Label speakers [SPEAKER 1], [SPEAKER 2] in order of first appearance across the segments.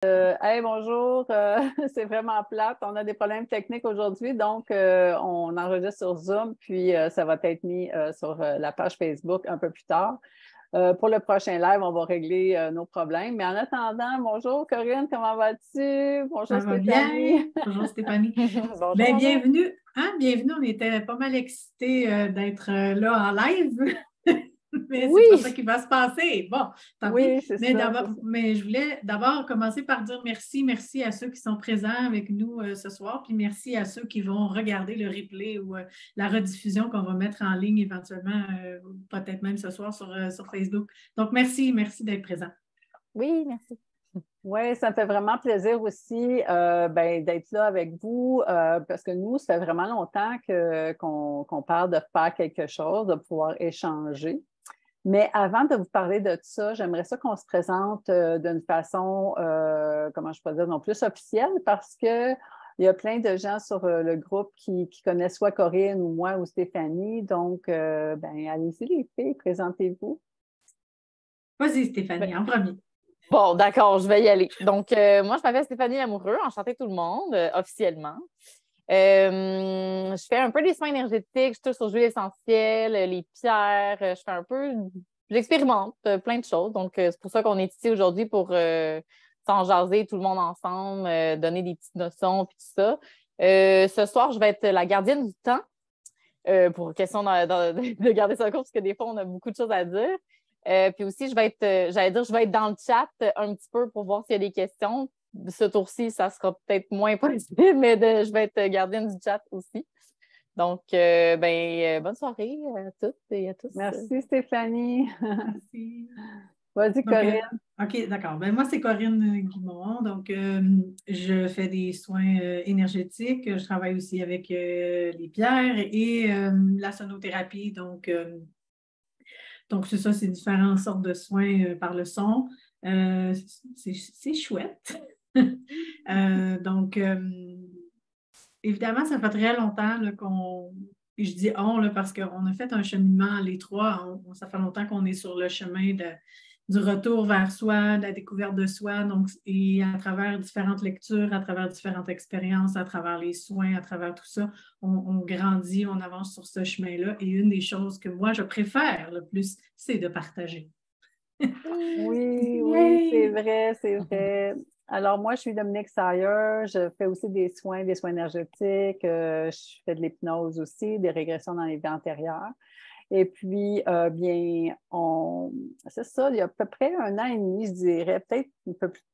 [SPEAKER 1] Hey, bonjour, c'est vraiment plate. On a des problèmes techniques aujourd'hui, donc on enregistre sur Zoom, puis ça va être mis sur la page Facebook un peu plus tard. Pour le prochain live, on va régler nos problèmes. Mais en attendant, bonjour Corinne, comment vas-tu?
[SPEAKER 2] Ça
[SPEAKER 1] Bonjour
[SPEAKER 2] va bien.
[SPEAKER 1] Stéphanie.
[SPEAKER 2] Bonjour Stéphanie.
[SPEAKER 1] Bonjour,
[SPEAKER 2] Ben,
[SPEAKER 1] bonjour.
[SPEAKER 2] bienvenue. Hein? Bienvenue. On était pas mal excités d'être là en live, mais c'est pas ça
[SPEAKER 1] Oui,
[SPEAKER 2] qui va se passer. Bon, tant pis.
[SPEAKER 1] oui, c'est ça, c'est ça.
[SPEAKER 2] Mais je voulais d'abord commencer par dire merci. Merci à ceux qui sont présents avec nous ce soir, puis merci à ceux qui vont regarder le replay ou la rediffusion qu'on va mettre en ligne éventuellement, peut-être même ce soir sur Facebook. Donc, merci d'être présent.
[SPEAKER 3] Oui, merci.
[SPEAKER 1] Oui, ça me fait vraiment plaisir aussi d'être là avec vous parce que nous, ça fait vraiment longtemps qu'on parle de faire quelque chose, de pouvoir échanger. Mais avant de vous parler de ça, j'aimerais ça qu'on se présente d'une façon, comment je peux dire, non plus officielle parce qu'il y a plein de gens sur le groupe qui connaissent soit Corinne ou moi ou Stéphanie. Donc, allez-y les filles, présentez-vous.
[SPEAKER 2] Vas-y, Stéphanie, en premier.
[SPEAKER 3] Bon, d'accord, je vais y aller. Donc, moi, je m'appelle Stéphanie Lamoureux, enchantée tout le monde, officiellement. Je fais un peu des soins énergétiques, je touche aux huiles essentielles, les pierres, je fais un peu, j'expérimente plein de choses. Donc, c'est pour ça qu'on est ici aujourd'hui pour s'en jaser tout le monde ensemble, donner des petites notions puis tout ça. Ce soir, je vais être la gardienne du temps pour question de garder ça court parce que des fois, on a beaucoup de choses à dire. Puis aussi, je vais être dans le chat un petit peu pour voir s'il y a des questions. Ce tour-ci, ça sera peut-être moins possible, mais je vais être gardienne du chat aussi. Donc, bonne soirée à toutes et à tous.
[SPEAKER 1] Merci Stéphanie.
[SPEAKER 2] Merci.
[SPEAKER 1] Vas-y
[SPEAKER 2] Donc,
[SPEAKER 1] Corinne.
[SPEAKER 2] OK, d'accord. Ben, moi, c'est Corinne Guimond. Donc, je fais des soins énergétiques. Je travaille aussi avec les pierres et la sonothérapie. Donc c'est ça, c'est différentes sortes de soins par le son. C'est chouette. Donc, évidemment, ça fait très longtemps là, et je dis on là, parce qu'on a fait un cheminement, les trois. Ça fait longtemps qu'on est sur le chemin du retour vers soi, de la découverte de soi. Donc, et à travers différentes lectures, à travers différentes expériences, à travers les soins, à travers tout ça, on grandit, on avance sur ce chemin-là. Et une des choses que moi, je préfère le plus, c'est de partager.
[SPEAKER 1] Oui, oui, c'est
[SPEAKER 2] Yay!
[SPEAKER 1] vrai, c'est vrai. Alors, moi, je suis Dominique Sayer. Je fais aussi des soins énergétiques. Je fais de l'hypnose aussi, des régressions dans les vies antérieures. Et puis, c'est ça, il y a à peu près 1 an et demi, je dirais, peut-être un peu plus,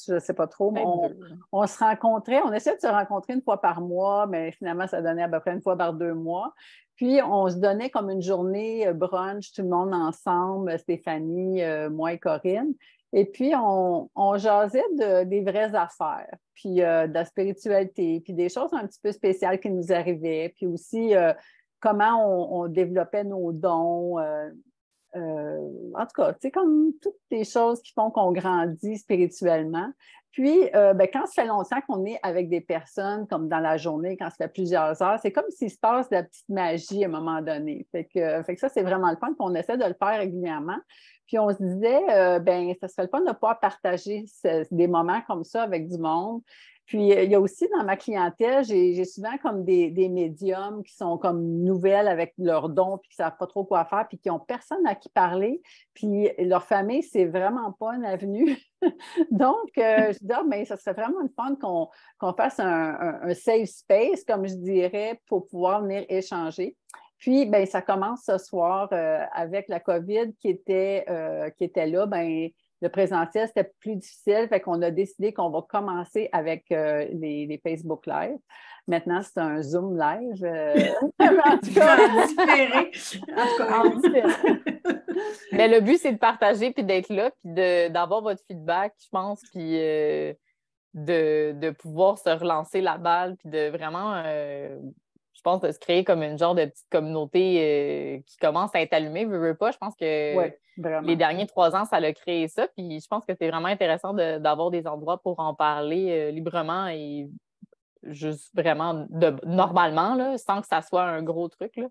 [SPEAKER 1] je ne sais pas trop, mais on se rencontrait, on essayait de se rencontrer une fois par mois, mais finalement, ça donnait à peu près une fois par 2 mois. Puis, on se donnait comme une journée brunch, tout le monde ensemble, Stéphanie, moi et Corinne. Et puis, on jasait des vraies affaires, puis de la spiritualité, puis des choses un petit peu spéciales qui nous arrivaient, puis aussi comment on développait nos dons. En tout cas, c'est comme toutes les choses qui font qu'on grandit spirituellement. Puis, quand ça fait longtemps qu'on est avec des personnes, comme dans la journée, quand ça fait plusieurs heures, c'est comme s'il se passe de la petite magie à un moment donné. Fait que ça, c'est vraiment le fun, puis on essaie de le faire régulièrement. Puis on se disait, ça serait le fun de pouvoir partager des moments comme ça avec du monde. Puis, il y a aussi dans ma clientèle, j'ai souvent comme des médiums qui sont comme nouvelles avec leurs dons, puis qui ne savent pas trop quoi faire, puis qui n'ont personne à qui parler. Puis, leur famille, c'est vraiment pas une avenue. Donc, je dis, ça serait vraiment le fun qu'on fasse un safe space, comme je dirais, pour pouvoir venir échanger. Puis, ça commence ce soir avec la COVID qui était là. Le présentiel, c'était plus difficile, fait qu'on a décidé qu'on va commencer avec les Facebook Live. Maintenant, c'est un Zoom Live. En tout cas,
[SPEAKER 2] différé. En tout cas,
[SPEAKER 3] mais le but, c'est de partager, puis d'être là, puis d'avoir votre feedback, je pense, puis de pouvoir se relancer la balle, puis de vraiment, je pense, de se créer comme une genre de petite communauté qui commence à être allumée, veux pas. Je pense que
[SPEAKER 1] ouais, vraiment.
[SPEAKER 3] les derniers 3 ans, ça a créé ça, puis je pense que c'est vraiment intéressant d'avoir des endroits pour en parler librement et juste vraiment normalement, là, sans que ça soit un gros truc, là.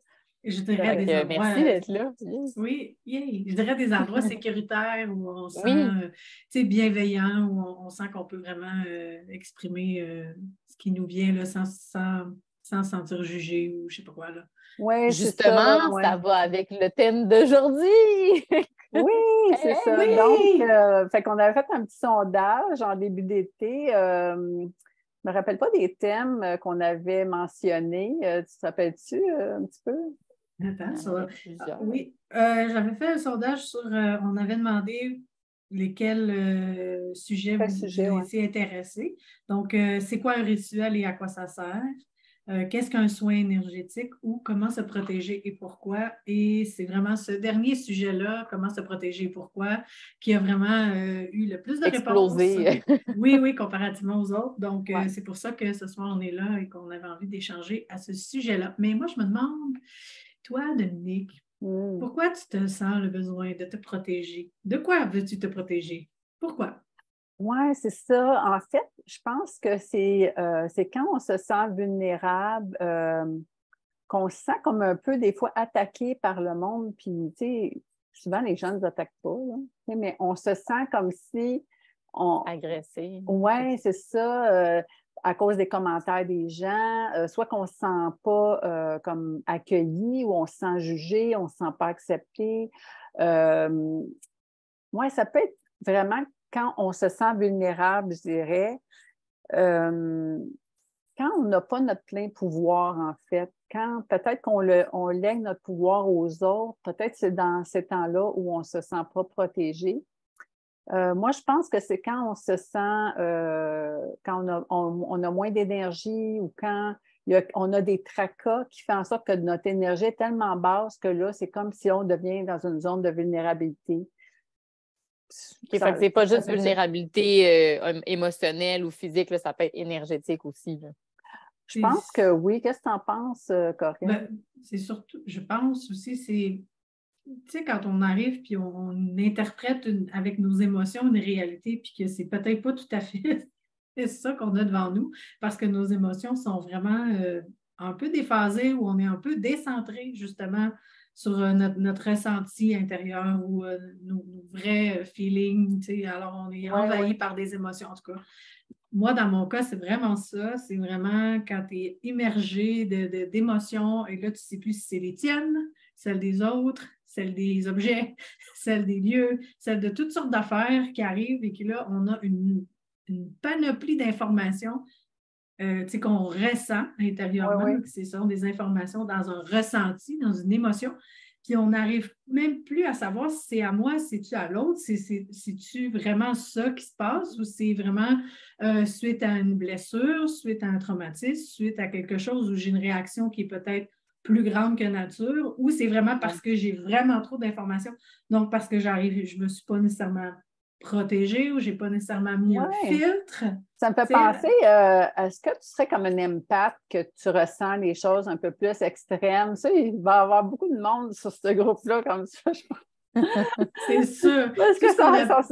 [SPEAKER 2] Je dirais des endroits...
[SPEAKER 3] Merci d'être là.
[SPEAKER 2] Oui, je dirais des endroits sécuritaires où on se
[SPEAKER 3] Oui.
[SPEAKER 2] sent bienveillant, où on sent qu'on peut vraiment exprimer ce qui nous vient là, sans se sentir jugé ou je ne sais pas quoi. Là.
[SPEAKER 1] Oui, c'est
[SPEAKER 3] Justement,
[SPEAKER 1] ça. Ouais.
[SPEAKER 3] ça va avec le thème d'aujourd'hui.
[SPEAKER 1] Oui, c'est ça.
[SPEAKER 2] Oui!
[SPEAKER 1] Donc, fait qu'on avait fait un petit sondage en début d'été. Je ne me rappelle pas des thèmes qu'on avait mentionnés. Tu te rappelles-tu un petit peu?
[SPEAKER 2] Attends,
[SPEAKER 3] Plusieurs.
[SPEAKER 2] oui, j'avais fait un sondage sur, on avait demandé lesquels sujets
[SPEAKER 1] Quel
[SPEAKER 2] vous
[SPEAKER 1] sujet, ouais.
[SPEAKER 2] étiez intéressés. Donc, c'est quoi un rituel et à quoi ça sert? Qu'est-ce qu'un soin énergétique ou comment se protéger et pourquoi? Et c'est vraiment ce dernier sujet-là, comment se protéger et pourquoi, qui a vraiment eu le plus de
[SPEAKER 3] Explosé.
[SPEAKER 2] réponses. Oui, comparativement aux autres. Donc,
[SPEAKER 1] Ouais.
[SPEAKER 2] c'est pour ça que ce soir, on est là et qu'on avait envie d'échanger à ce sujet-là. Mais moi, je me demande, toi, Dominique, pourquoi tu te sens le besoin de te protéger? De quoi veux-tu te protéger? Pourquoi?
[SPEAKER 1] Oui, c'est ça. En fait, je pense que c'est quand on se sent vulnérable, qu'on se sent comme un peu des fois attaqué par le monde. Puis, tu sais, souvent les gens ne nous attaquent pas, là, mais on se sent comme si
[SPEAKER 3] Agressé.
[SPEAKER 1] Oui, c'est ça. À cause des commentaires des gens, soit qu'on ne se sent pas comme accueilli ou on se sent jugé, on ne se sent pas accepté. Oui, ça peut être vraiment quand on se sent vulnérable, je dirais, quand on n'a pas notre plein pouvoir, en fait, quand peut-être on lègue notre pouvoir aux autres, peut-être c'est dans ces temps-là où on ne se sent pas protégé. Moi, je pense que c'est quand on se sent, quand on a moins d'énergie ou quand on a des tracas qui font en sorte que notre énergie est tellement basse que là, c'est comme si on devient dans une zone de vulnérabilité.
[SPEAKER 3] Okay, fait que c'est pas juste vulnérabilité émotionnelle ou physique, là, ça peut être énergétique aussi. Là.
[SPEAKER 1] Je pense que oui. Qu'est-ce que tu en penses, Corinne?
[SPEAKER 2] Ben, c'est surtout, je pense aussi, c'est, tu sais, quand on arrive puis on interprète avec nos émotions une réalité, puis que c'est peut-être pas tout à fait c'est ça qu'on a devant nous, parce que nos émotions sont vraiment un peu déphasées ou on est un peu décentré, justement, sur notre ressenti intérieur ou nos vrais feelings, tu sais, alors on est envahi par des émotions, en tout cas. Moi, dans mon cas, c'est vraiment ça. C'est vraiment quand tu es immergé d'émotions et là, tu ne sais plus si c'est les tiennes, celles des autres, celles des objets, celles des lieux, celles de toutes sortes d'affaires qui arrivent et que là, on a une panoplie d'informations qu'on ressent intérieurement. Ce sont des informations dans un ressenti, dans une émotion. Puis on n'arrive même plus à savoir si c'est à moi, si c'est-tu à l'autre, si c'est-tu vraiment ça qui se passe ou c'est vraiment suite à une blessure, suite à un traumatisme, suite à quelque chose où j'ai une réaction qui est peut-être plus grande que nature ou c'est vraiment parce que j'ai vraiment trop d'informations. Donc, parce que je ne me suis pas nécessairement protégée ou je n'ai pas nécessairement mis un filtre.
[SPEAKER 1] Ça me fait penser, est-ce que tu serais comme un empathe, que tu ressens les choses un peu plus extrêmes? Ça, il va y avoir beaucoup de monde sur ce groupe-là comme ça, je pense.
[SPEAKER 2] C'est sûr.
[SPEAKER 1] Parce que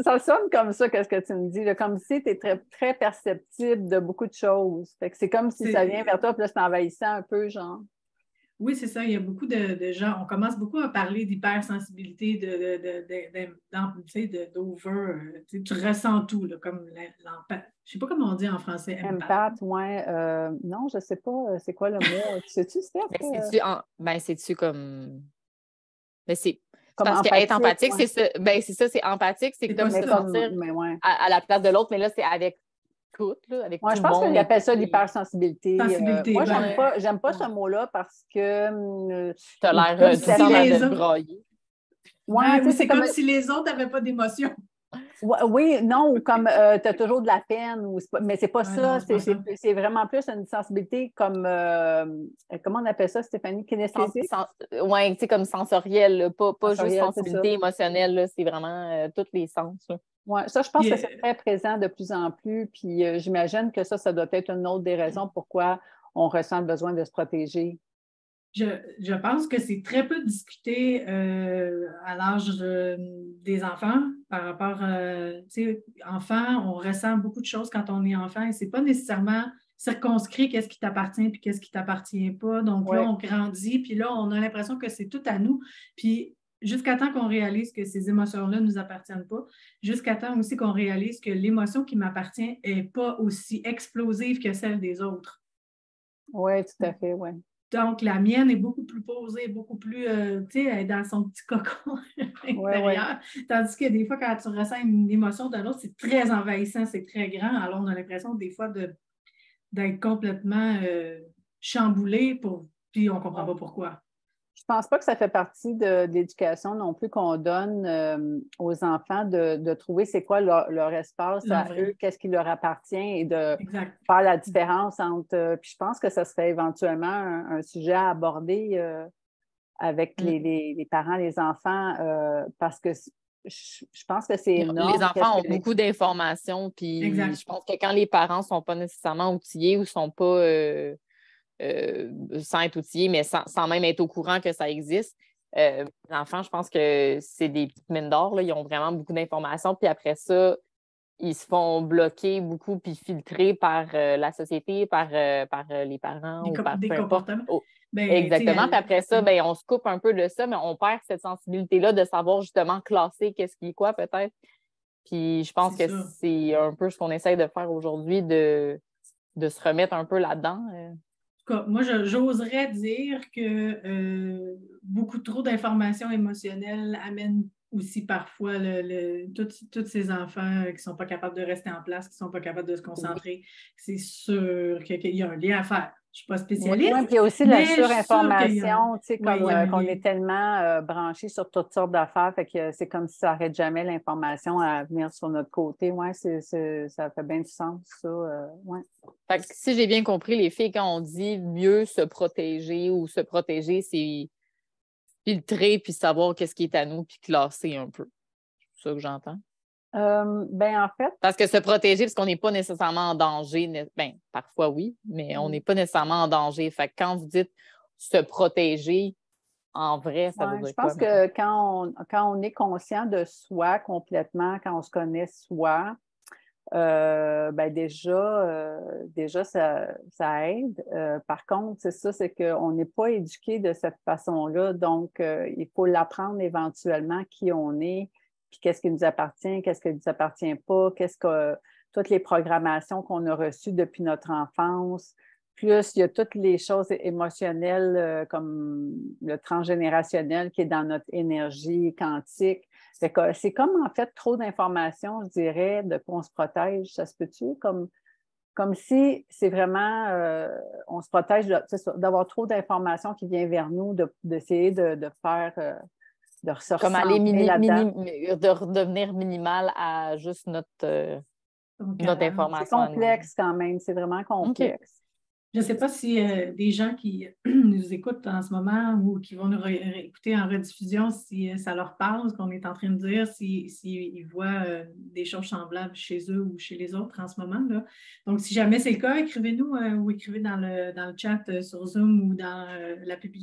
[SPEAKER 1] ça sonne comme ça, qu'est-ce que tu me dis, là, comme si tu es très, très perceptible de beaucoup de choses. Fait que c'est comme si ça vient vers toi, puis là, c'est envahissant un peu, genre.
[SPEAKER 2] Oui, c'est ça. Il y a beaucoup de gens. On commence beaucoup à parler d'hypersensibilité, d'over. Tu ressens tout, là, comme l'empathie. Je ne sais pas comment on dit en français.
[SPEAKER 1] Empath, oui. Non, je ne sais pas. C'est quoi le mot? Tu sais-tu, Steph?
[SPEAKER 3] C'est-tu comme. Mais c'est.
[SPEAKER 1] Comme
[SPEAKER 3] parce qu'être empathique, c'est ça. Ben, c'est ça, c'est empathique. C'est comme se sentir à la place de l'autre, mais là, c'est avec tout, là, avec tout le monde.
[SPEAKER 1] Je pense qu'ils appellent ça l'hypersensibilité. Moi,
[SPEAKER 2] j'aime
[SPEAKER 1] j'aime pas ce mot-là parce que...
[SPEAKER 3] tu as l'air de brailler.
[SPEAKER 2] Oui, c'est comme si les autres n'avaient pas d'émotion.
[SPEAKER 1] Oui, non, ou comme tu as toujours de la peine, mais c'est pas ça. C'est vraiment plus une sensibilité comme, comment on appelle ça, Stéphanie, kinesthésique?
[SPEAKER 3] Oui, tu sais, comme sensorielle, pas juste sensibilité émotionnelle, c'est vraiment tous les sens.
[SPEAKER 1] Oui, ça, je pense que c'est très présent de plus en plus, puis j'imagine que ça doit être une autre des raisons pourquoi on ressent le besoin de se protéger.
[SPEAKER 2] Je pense que c'est très peu discuté à l'âge des enfants par rapport, tu sais, enfant, on ressent beaucoup de choses quand on est enfant et c'est pas nécessairement circonscrit qu'est-ce qui t'appartient puis qu'est-ce qui ne t'appartient pas. Donc là, on grandit, puis là, on a l'impression que c'est tout à nous. Puis jusqu'à temps qu'on réalise que ces émotions-là ne nous appartiennent pas, jusqu'à temps aussi qu'on réalise que l'émotion qui m'appartient n'est pas aussi explosive que celle des autres.
[SPEAKER 1] Oui, tout à fait, oui.
[SPEAKER 2] Donc, la mienne est beaucoup plus posée, beaucoup plus, tu sais, elle est dans son petit cocon intérieur. Tandis que des fois, quand tu ressens une émotion d'un autre, c'est très envahissant, c'est très grand. Alors, on a l'impression des fois d'être complètement chamboulé, puis on ne comprend pas pourquoi.
[SPEAKER 1] Je ne pense pas que ça fait partie de l'éducation non plus qu'on donne aux enfants de trouver c'est quoi leur espace à eux, qu'est-ce qui leur appartient et de faire la différence entre... puis je pense que ça serait éventuellement un sujet à aborder avec les parents, les enfants, parce que je pense que c'est énorme.
[SPEAKER 3] Les enfants ont beaucoup d'informations, puis je pense que quand les parents ne sont pas nécessairement outillés ou ne sont pas... sans être outillés, mais sans même être au courant que ça existe. Les enfants, je pense que c'est des petites mines d'or. Ils ont vraiment beaucoup d'informations. Puis après ça, ils se font bloquer beaucoup puis filtrer par la société, par les parents ou par
[SPEAKER 2] des comportements.
[SPEAKER 3] Exactement. Puis après ça, on se coupe un peu de ça, mais on perd cette sensibilité-là de savoir justement classer qu'est-ce qui est quoi peut-être. Puis je pense que c'est un peu ce qu'on essaye de faire aujourd'hui, de se remettre un peu là-dedans.
[SPEAKER 2] Moi, j'oserais dire que beaucoup trop d'informations émotionnelles amènent aussi parfois tous ces enfants qui ne sont pas capables de rester en place, qui ne sont pas capables de se concentrer. C'est sûr qu'il y a un lien à faire. Je ne suis pas spécialiste.
[SPEAKER 1] Oui, puis il y a aussi la surinformation, tu sais, qu'on est tellement branché sur toutes sortes d'affaires, fait que c'est comme si ça n'arrête jamais l'information à venir sur notre côté. Oui, ça fait bien du sens, ça. Ouais.
[SPEAKER 3] Fait que si j'ai bien compris, les filles, quand on dit mieux se protéger ou se protéger, c'est filtrer puis savoir qu'est-ce qui est à nous puis classer un peu. C'est ça que j'entends.
[SPEAKER 1] En fait...
[SPEAKER 3] Parce que se protéger, parce qu'on n'est pas nécessairement en danger, parfois oui, mais on n'est pas nécessairement en danger. Fait que quand vous dites se protéger, en vrai, ça veut dire quoi?
[SPEAKER 1] Je pense que quand on est conscient de soi complètement, quand on se connaît soi, déjà ça aide. Par contre, c'est ça, c'est qu'on n'est pas éduqué de cette façon-là, donc il faut l'apprendre éventuellement qui on est, puis qu'est-ce qui nous appartient, qu'est-ce qui ne nous appartient pas, toutes les programmations qu'on a reçues depuis notre enfance. Plus, il y a toutes les choses émotionnelles comme le transgénérationnel qui est dans notre énergie quantique. C'est comme en fait trop d'informations, je dirais, de qu'on se protège. Ça se peut-tu? Comme si c'est vraiment, on se protège d'avoir trop d'informations qui viennent vers nous, d'essayer de faire... de ressortir
[SPEAKER 3] comme aller de redevenir minimal à juste notre information.
[SPEAKER 1] C'est complexe quand même, c'est vraiment complexe.
[SPEAKER 2] Okay. Je ne sais pas si des gens qui nous écoutent en ce moment ou qui vont nous écouter en rediffusion, si ça leur parle, ce qu'on est en train de dire, s'ils voient des choses semblables chez eux ou chez les autres en ce moment. Là. Donc, si jamais c'est le cas, écrivez-nous ou écrivez dans le chat sur Zoom ou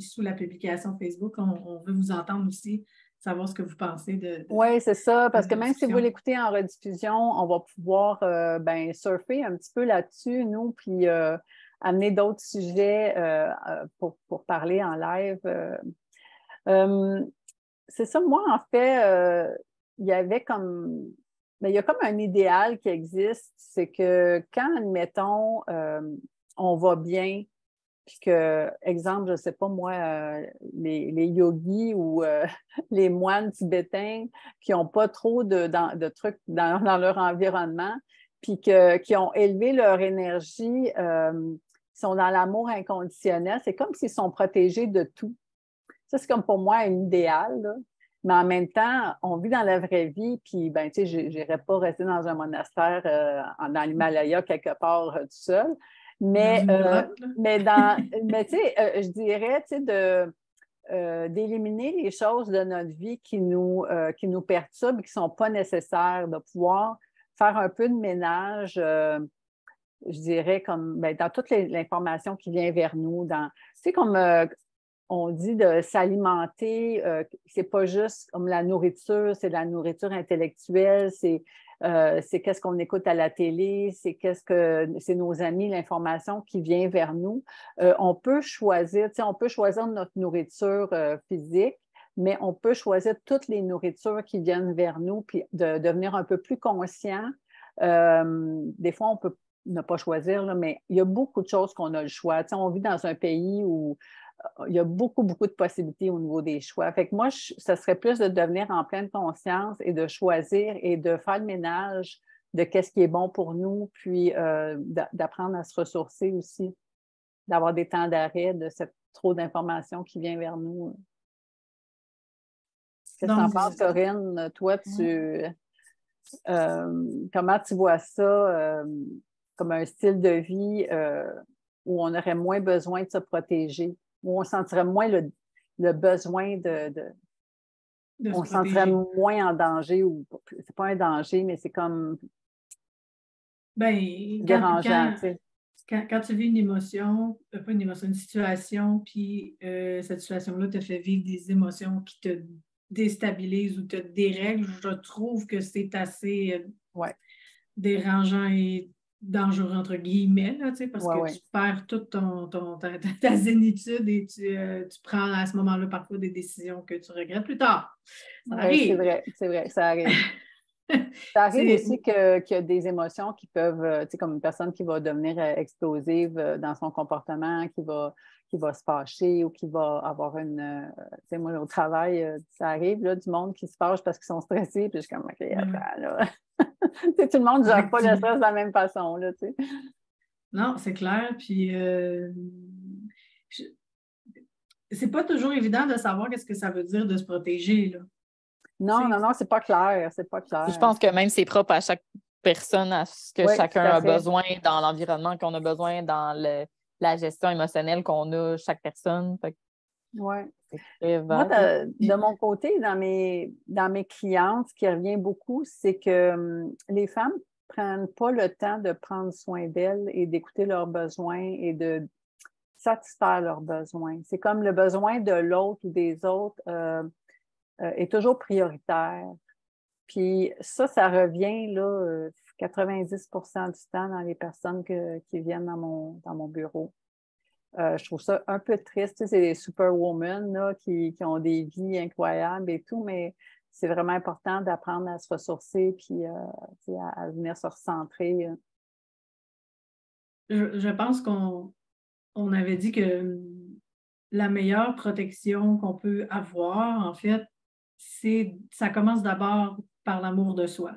[SPEAKER 2] sous la publication Facebook. On veut vous entendre aussi, savoir ce que vous pensez de
[SPEAKER 1] oui, c'est ça, parce que même si vous l'écoutez en rediffusion, on va pouvoir surfer un petit peu là-dessus, nous, puis amener d'autres sujets pour parler en live. C'est ça, moi, en fait, il y a comme un idéal qui existe, c'est que quand, admettons, on va bien, puis que, exemple, je ne sais pas moi, les yogis ou les moines tibétains qui n'ont pas trop de trucs dans leur environnement, puis qui ont élevé leur énergie, sont dans l'amour inconditionnel, c'est comme s'ils sont protégés de tout. Ça, c'est comme pour moi un idéal, là. Mais en même temps, on vit dans la vraie vie, puis, tu sais, je n'irais pas rester dans un monastère dans l'Himalaya quelque part tout seul. Mais tu sais, je dirais, tu sais, d'éliminer les choses de notre vie qui nous perturbent et qui ne sont pas nécessaires, de pouvoir faire un peu de ménage, je dirais, comme dans toute l'information qui vient vers nous. Tu sais, comme on dit de s'alimenter, c'est pas juste comme la nourriture, c'est de la nourriture intellectuelle, c'est c'est qu'est-ce qu'on écoute à la télé, c'est nos amis, l'information qui vient vers nous. On peut choisir notre nourriture physique, mais on peut choisir toutes les nourritures qui viennent vers nous, puis de devenir un peu plus conscient. Des fois, on peut ne pas choisir, là, mais il y a beaucoup de choses qu'on a le choix. On vit dans un pays où il y a beaucoup, beaucoup de possibilités au niveau des choix. Fait que moi, ça serait plus de devenir en pleine conscience et de choisir et de faire le ménage de qu'est-ce qui est bon pour nous, puis d'apprendre à se ressourcer aussi, d'avoir des temps d'arrêt de cette trop d'informations qui vient vers nous. Qu'est-ce que tu en penses, Corinne? Toi, comment tu vois ça comme un style de vie où on aurait moins besoin de se protéger, où on sentirait moins le besoin on se sentirait moins en danger, ou c'est pas un danger, mais c'est comme dérangeant, tu sais.
[SPEAKER 2] Quand tu vis une émotion, pas une émotion, une situation, puis cette situation-là te fait vivre des émotions qui te déstabilisent ou te dérèglent, je trouve que c'est assez dérangeant et dangereux, entre guillemets, là, parce que tu perds toute ta zénitude et tu prends à ce moment-là parfois des décisions que tu regrettes plus tard. Ça arrive.
[SPEAKER 1] C'est vrai, ça arrive. Ça arrive aussi qu'il y a des émotions qui peuvent, comme une personne qui va devenir explosive dans son comportement, qui va se fâcher ou qui va avoir moi, au travail, ça arrive, là, du monde qui se fâche parce qu'ils sont stressés, puis je suis comme, OK, attends, là. Tout le monde ne gère pas le stress de la même façon, là, tu sais.
[SPEAKER 2] Non, c'est clair, puis c'est pas toujours évident de savoir qu'est-ce que ça veut dire de se protéger, là.
[SPEAKER 1] Non, c'est pas clair,
[SPEAKER 3] Je pense que même c'est propre à chaque personne, à ce que chacun a besoin dans l'environnement qu'on a besoin, dans la gestion émotionnelle qu'on a, chaque personne.
[SPEAKER 1] Oui. Moi, de mon côté, dans mes clientes, ce qui revient beaucoup, c'est que les femmes ne prennent pas le temps de prendre soin d'elles et d'écouter leurs besoins et de satisfaire leurs besoins. C'est comme le besoin de l'autre ou des autres est toujours prioritaire. Puis ça revient là, 90 % du temps dans les personnes qui viennent dans mon bureau. Je trouve ça un peu triste. Tu sais, c'est des superwomen là, qui ont des vies incroyables et tout, mais c'est vraiment important d'apprendre à se ressourcer puis à venir se recentrer.
[SPEAKER 2] Je pense qu'on avait dit que la meilleure protection qu'on peut avoir, en fait, ça commence d'abord par l'amour de soi.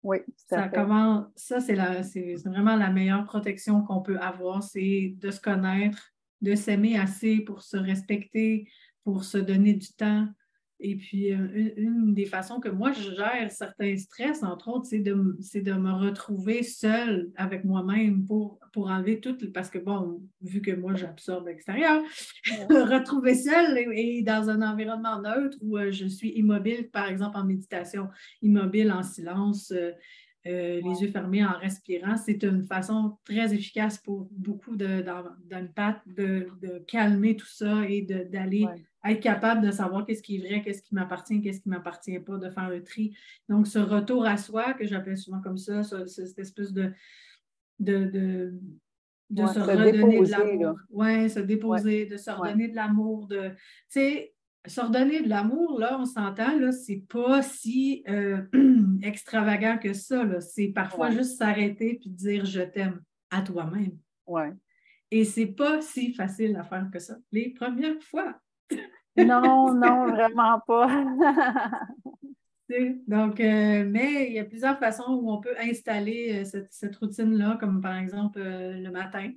[SPEAKER 1] Oui,
[SPEAKER 2] ça commence, c'est vraiment la meilleure protection qu'on peut avoir, c'est de se connaître, de s'aimer assez pour se respecter, pour se donner du temps. Et puis, une des façons que moi, je gère certains stress, entre autres, c'est de me retrouver seule avec moi-même pour enlever tout, parce que, bon, vu que moi, j'absorbe l'extérieur, retrouver seule et dans un environnement neutre où je suis immobile, par exemple en méditation, immobile en silence, les yeux fermés en respirant, c'est une façon très efficace pour beaucoup d'empaths de calmer tout ça et d'aller être capable de savoir qu'est-ce qui est vrai, qu'est-ce qui m'appartient, qu'est-ce qui ne m'appartient pas, de faire le tri. Donc, ce retour à soi, que j'appelle souvent comme ça, cette espèce de se redonner de l'amour. Oui, se déposer, de se redonner de l'amour. Tu sais, se redonner de l'amour, là, on s'entend, là, c'est pas si extravagant que ça, là. C'est parfois juste s'arrêter puis dire « je t'aime » à toi-même.
[SPEAKER 1] Ouais.
[SPEAKER 2] Et c'est pas si facile à faire que ça, les premières fois.
[SPEAKER 1] Non, vraiment pas.
[SPEAKER 2] Donc, mais il y a plusieurs façons où on peut installer cette routine-là, comme par exemple le matin.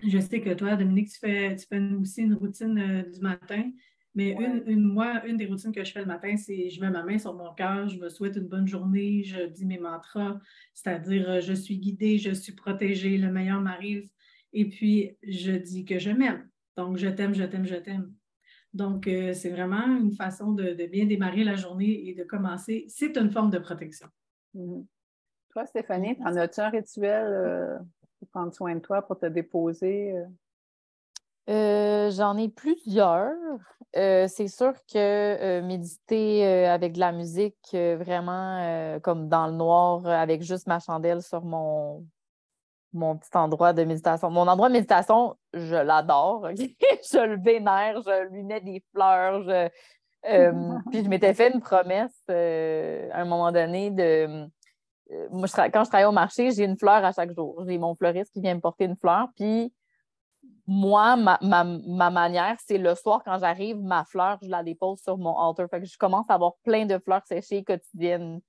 [SPEAKER 2] Je sais que toi, Dominique, tu fais aussi une routine du matin, mais une des routines que je fais le matin, c'est je mets ma main sur mon cœur, je me souhaite une bonne journée, je dis mes mantras, c'est-à-dire je suis guidée, je suis protégée, le meilleur m'arrive, et puis je dis que je m'aime. Donc, je t'aime, je t'aime, je t'aime. Donc, c'est vraiment une façon de bien démarrer la journée et de commencer. C'est une forme de protection.
[SPEAKER 1] Mm-hmm. Toi, Stéphanie, en as-tu un rituel pour prendre soin de toi, pour te déposer?
[SPEAKER 3] J'en ai plusieurs. C'est sûr que méditer avec de la musique, vraiment comme dans le noir, avec juste ma chandelle sur mon petit endroit de méditation. Mon endroit de méditation, je l'adore. OK? Je le vénère, je lui mets des fleurs. Puis je m'étais fait une promesse à un moment donné de. Moi, quand je travaille au marché, j'ai une fleur à chaque jour. J'ai mon fleuriste qui vient me porter une fleur. Puis moi, ma manière, c'est le soir, quand j'arrive, ma fleur, je la dépose sur mon altar. Fait que je commence à avoir plein de fleurs séchées quotidiennes.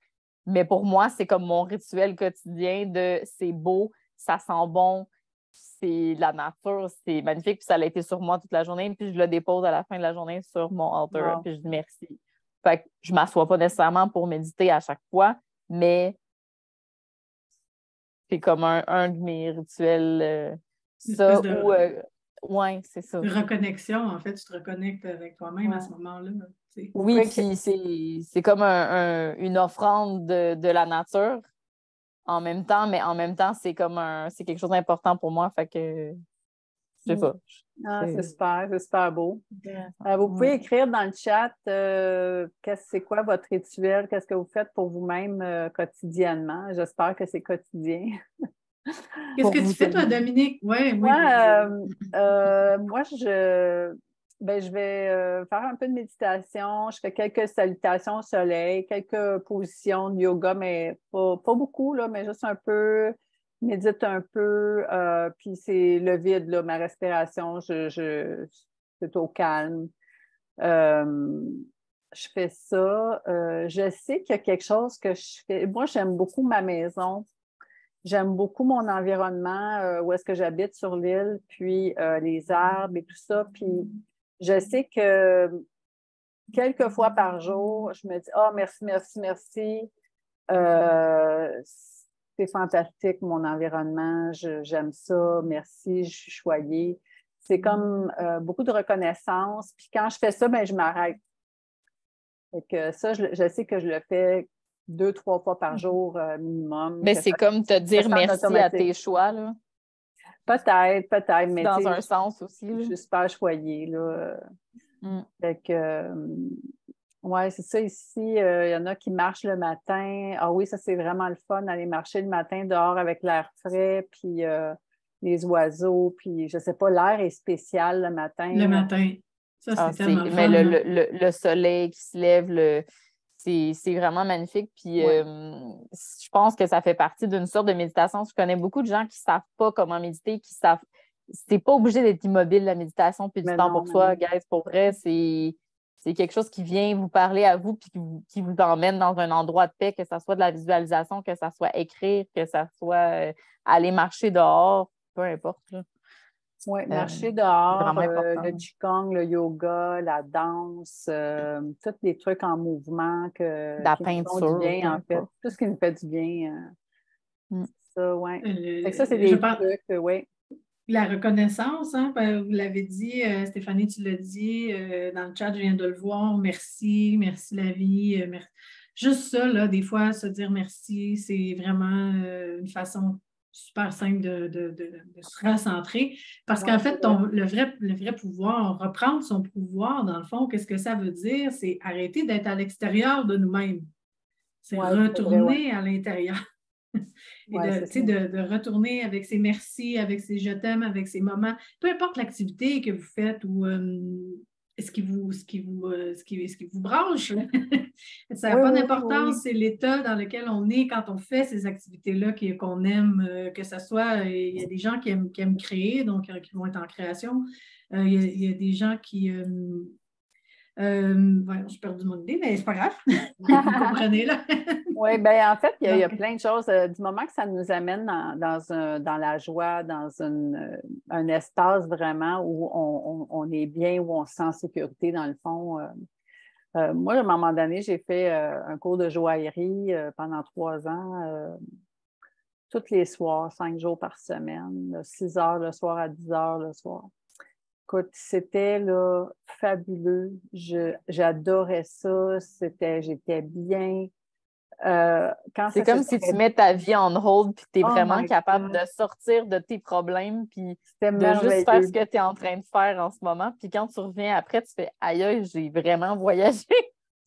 [SPEAKER 3] Mais pour moi, c'est comme mon rituel quotidien de c'est beau, ça sent bon, c'est la nature, c'est magnifique. Puis ça a été sur moi toute la journée. Puis je le dépose à la fin de la journée sur mon altar.
[SPEAKER 1] Wow.
[SPEAKER 3] Puis je dis merci. Fait que je m'assois pas nécessairement pour méditer à chaque fois, mais c'est comme un de mes rituels. Ça, ou ouais, c'est ça.
[SPEAKER 2] Reconnexion, en fait, tu te reconnectes avec toi-même à ce moment-là.
[SPEAKER 3] Oui, puis c'est comme une offrande de la nature en même temps, mais en même temps, c'est quelque chose d'important pour moi. Fait que je sais pas.
[SPEAKER 1] C'est super beau. Vous pouvez écrire dans le chat c'est quoi votre rituel, qu'est-ce que vous faites pour vous-même quotidiennement. J'espère que c'est quotidien.
[SPEAKER 2] Qu'est-ce que tu fais, toi, Dominique? Oui.
[SPEAKER 1] Moi, je vais faire un peu de méditation. Je fais quelques salutations au soleil, quelques positions de yoga, mais pas beaucoup, là, mais juste un peu. Médite un peu. Puis c'est le vide, là, ma respiration, c'est au calme. Je fais ça. Je sais qu'il y a quelque chose que je fais. Moi, j'aime beaucoup ma maison. J'aime beaucoup mon environnement, où est-ce que j'habite sur l'île, puis les arbres et tout ça. Puis je sais que quelques fois par jour, je me dis, ah, merci, merci, merci. C'est fantastique, mon environnement. J'aime ça. Merci, je suis choyée. C'est comme beaucoup de reconnaissance. Puis quand je fais ça, ben, je m'arrête. Fait que ça, je sais que je le fais 2, 3 fois par jour minimum.
[SPEAKER 3] Mais c'est comme te dire merci à tes choix, là.
[SPEAKER 1] Peut-être, mais
[SPEAKER 3] dans un sens aussi.
[SPEAKER 1] Je suis super choyée, là. Fait que, ouais, c'est ça ici. Il y en a qui marchent le matin. Ah oui, ça, c'est vraiment le fun, d'aller marcher le matin dehors avec l'air frais, puis les oiseaux, puis je sais pas, l'air est spécial le matin.
[SPEAKER 2] Le matin. Ça, c'est tellement
[SPEAKER 3] mais
[SPEAKER 2] fun.
[SPEAKER 3] le soleil qui se lève, c'est vraiment magnifique. Puis je pense que ça fait partie d'une sorte de méditation. Je connais beaucoup de gens qui ne savent pas comment méditer, qui savent. C'est pas obligé d'être immobile, la méditation, puis du temps pour soi, guys. Pour vrai, c'est quelque chose qui vient vous parler à vous, puis qui vous emmène dans un endroit de paix, que ce soit de la visualisation, que ça soit écrire, que ça soit aller marcher dehors, peu importe.
[SPEAKER 1] Oui, marcher dehors,
[SPEAKER 3] le
[SPEAKER 1] qigong, le yoga, la danse, tous les trucs en mouvement
[SPEAKER 3] la
[SPEAKER 1] qui
[SPEAKER 3] peinture,
[SPEAKER 1] nous font du bien, en fait. Tout ce qui nous fait du bien. Ça, oui. Ça, c'est des trucs, oui.
[SPEAKER 2] La reconnaissance, hein, vous l'avez dit, Stéphanie, tu l'as dit, dans le chat, je viens de le voir. Merci, merci la vie. Juste ça, là, des fois, se dire merci, c'est vraiment une façon super simple de se recentrer. Parce qu'en fait, le vrai pouvoir, reprendre son pouvoir, dans le fond, qu'est-ce que ça veut dire? C'est arrêter d'être à l'extérieur de nous-mêmes. C'est retourner à l'intérieur. Et de retourner avec ses merci, avec ses je t'aime, avec ses moments, peu importe l'activité que vous faites ou ce qui vous branche. Ça n'a pas d'importance, c'est l'état dans lequel on est quand on fait ces activités-là qu'on aime, que ce soit, il y a des gens qui aiment créer, donc qui vont être en création. Il y a des gens qui j'ai perdu mon idée, mais c'est pas grave. Vous comprenez, là?
[SPEAKER 1] Oui, bien, en fait, il y a plein de choses. Du moment que ça nous amène dans la joie, dans un espace vraiment où on est bien, où on se sent en sécurité, dans le fond. Moi, à un moment donné, j'ai fait un cours de joaillerie pendant 3 ans, tous les soirs, 5 jours par semaine, 6 heures le soir à 10 heures le soir. Écoute, c'était là, fabuleux. J'adorais ça. J'étais bien.
[SPEAKER 3] C'est comme si tu mets ta vie en hold puis tu es vraiment capable
[SPEAKER 1] God.
[SPEAKER 3] de sortir de tes problèmes puis
[SPEAKER 1] C'était
[SPEAKER 3] de juste
[SPEAKER 1] merveilleux.
[SPEAKER 3] faire ce que tu es en train de faire en ce moment. Puis quand tu reviens après, tu fais aïe, j'ai vraiment voyagé.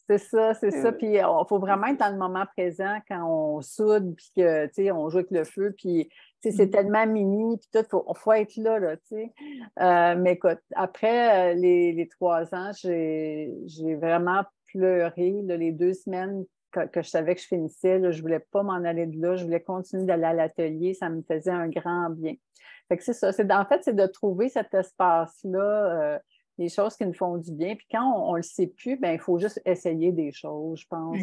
[SPEAKER 1] C'est ça, c'est ça. Puis il faut vraiment être dans le moment présent quand on soude, puis que, tu sais, on joue avec le feu, puis, tu sais, c'est tellement mini, puis tout, faut être là, tu sais. Mais écoute, après les 3 ans, j'ai vraiment pleuré, là, les 2 semaines que je savais que je finissais, là, je voulais pas m'en aller de là, je voulais continuer d'aller à l'atelier, ça me faisait un grand bien. Fait que c'est ça, en fait, c'est de trouver cet espace-là, les choses qui nous font du bien. Puis quand on ne le sait plus, bien, il faut juste essayer des choses, je pense.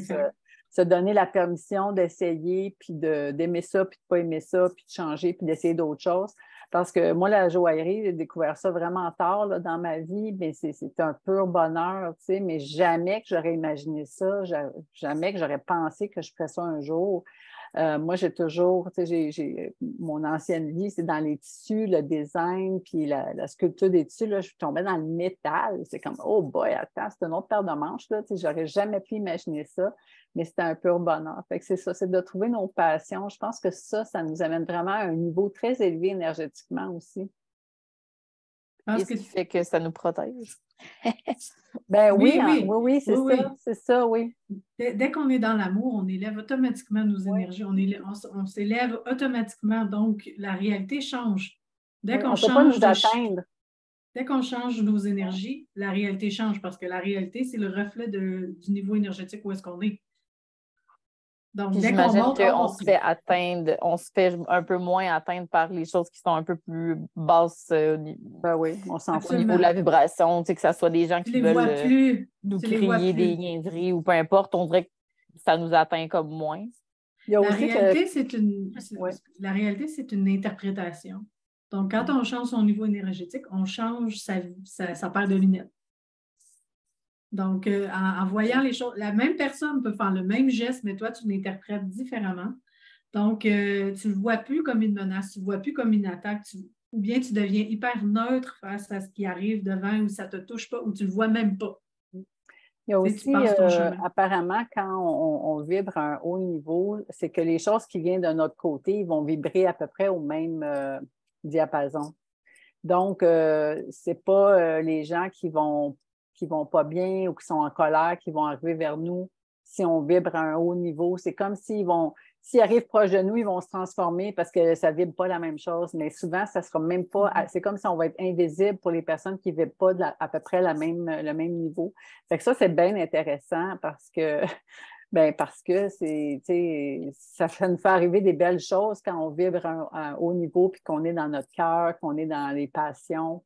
[SPEAKER 1] Se donner la permission d'essayer, puis d'aimer ça, puis de ne pas aimer ça, puis de changer, puis d'essayer d'autres choses. Parce que moi, la joaillerie, j'ai découvert ça vraiment tard là, dans ma vie, mais c'est un pur bonheur, tu sais, mais jamais que j'aurais imaginé ça, jamais que j'aurais pensé que je ferais ça un jour. Moi, j'ai toujours, tu sais, mon ancienne vie, c'est dans les tissus, le design, puis la sculpture des tissus, là, je tombais dans le métal. C'est comme, oh boy, attends, c'est une autre paire de manches, là, tu sais, j'aurais jamais pu imaginer ça, mais c'était un pur bonheur. Fait que c'est ça, c'est de trouver nos passions. Je pense que ça nous amène vraiment à un niveau très élevé énergétiquement aussi.
[SPEAKER 3] Et ce qui fait que ça nous protège.
[SPEAKER 1] Ben oui, c'est ça, oui.
[SPEAKER 2] Dès qu'on est dans l'amour, on élève automatiquement nos énergies, on s'élève automatiquement, donc la réalité change.
[SPEAKER 1] On ne peut pas nous atteindre.
[SPEAKER 2] Dès qu'on change nos énergies, la réalité change parce que la réalité, c'est le reflet du niveau énergétique où est-ce qu'on est. Donc, dès qu'on monte,
[SPEAKER 3] on se fait atteindre, on se fait un peu moins atteindre par les choses qui sont un peu plus basses
[SPEAKER 1] ben oui, on s'en fout.
[SPEAKER 3] Au niveau de la vibration, que ce soit des gens qui veulent nous crier des niaiseries ou peu importe, on dirait que ça nous atteint comme moins.
[SPEAKER 2] La réalité, c'est une interprétation. Donc, quand on change son niveau énergétique, on change sa paire de lunettes. Donc, en voyant les choses, la même personne peut faire le même geste, mais toi, tu l'interprètes différemment. Donc, tu ne le vois plus comme une menace, tu ne le vois plus comme une attaque, ou bien tu deviens hyper neutre face à ce qui arrive devant, ou ça ne te touche pas, ou tu ne le vois même pas.
[SPEAKER 1] Il y a aussi, apparemment, quand on vibre à un haut niveau, c'est que les choses qui viennent de notre côté, ils vont vibrer à peu près au même diapason. Donc, ce n'est pas les gens qui vont pas bien ou qui sont en colère, qui vont arriver vers nous si on vibre à un haut niveau. C'est comme s'ils arrivent proche de nous, ils vont se transformer parce que ça ne vibre pas la même chose. Mais souvent, ça ne sera même pas... C'est comme si on va être invisible pour les personnes qui ne vibrent pas à peu près le même niveau. Fait que ça, c'est bien intéressant parce que ça nous fait arriver des belles choses quand on vibre à un haut niveau puis qu'on est dans notre cœur, qu'on est dans les passions.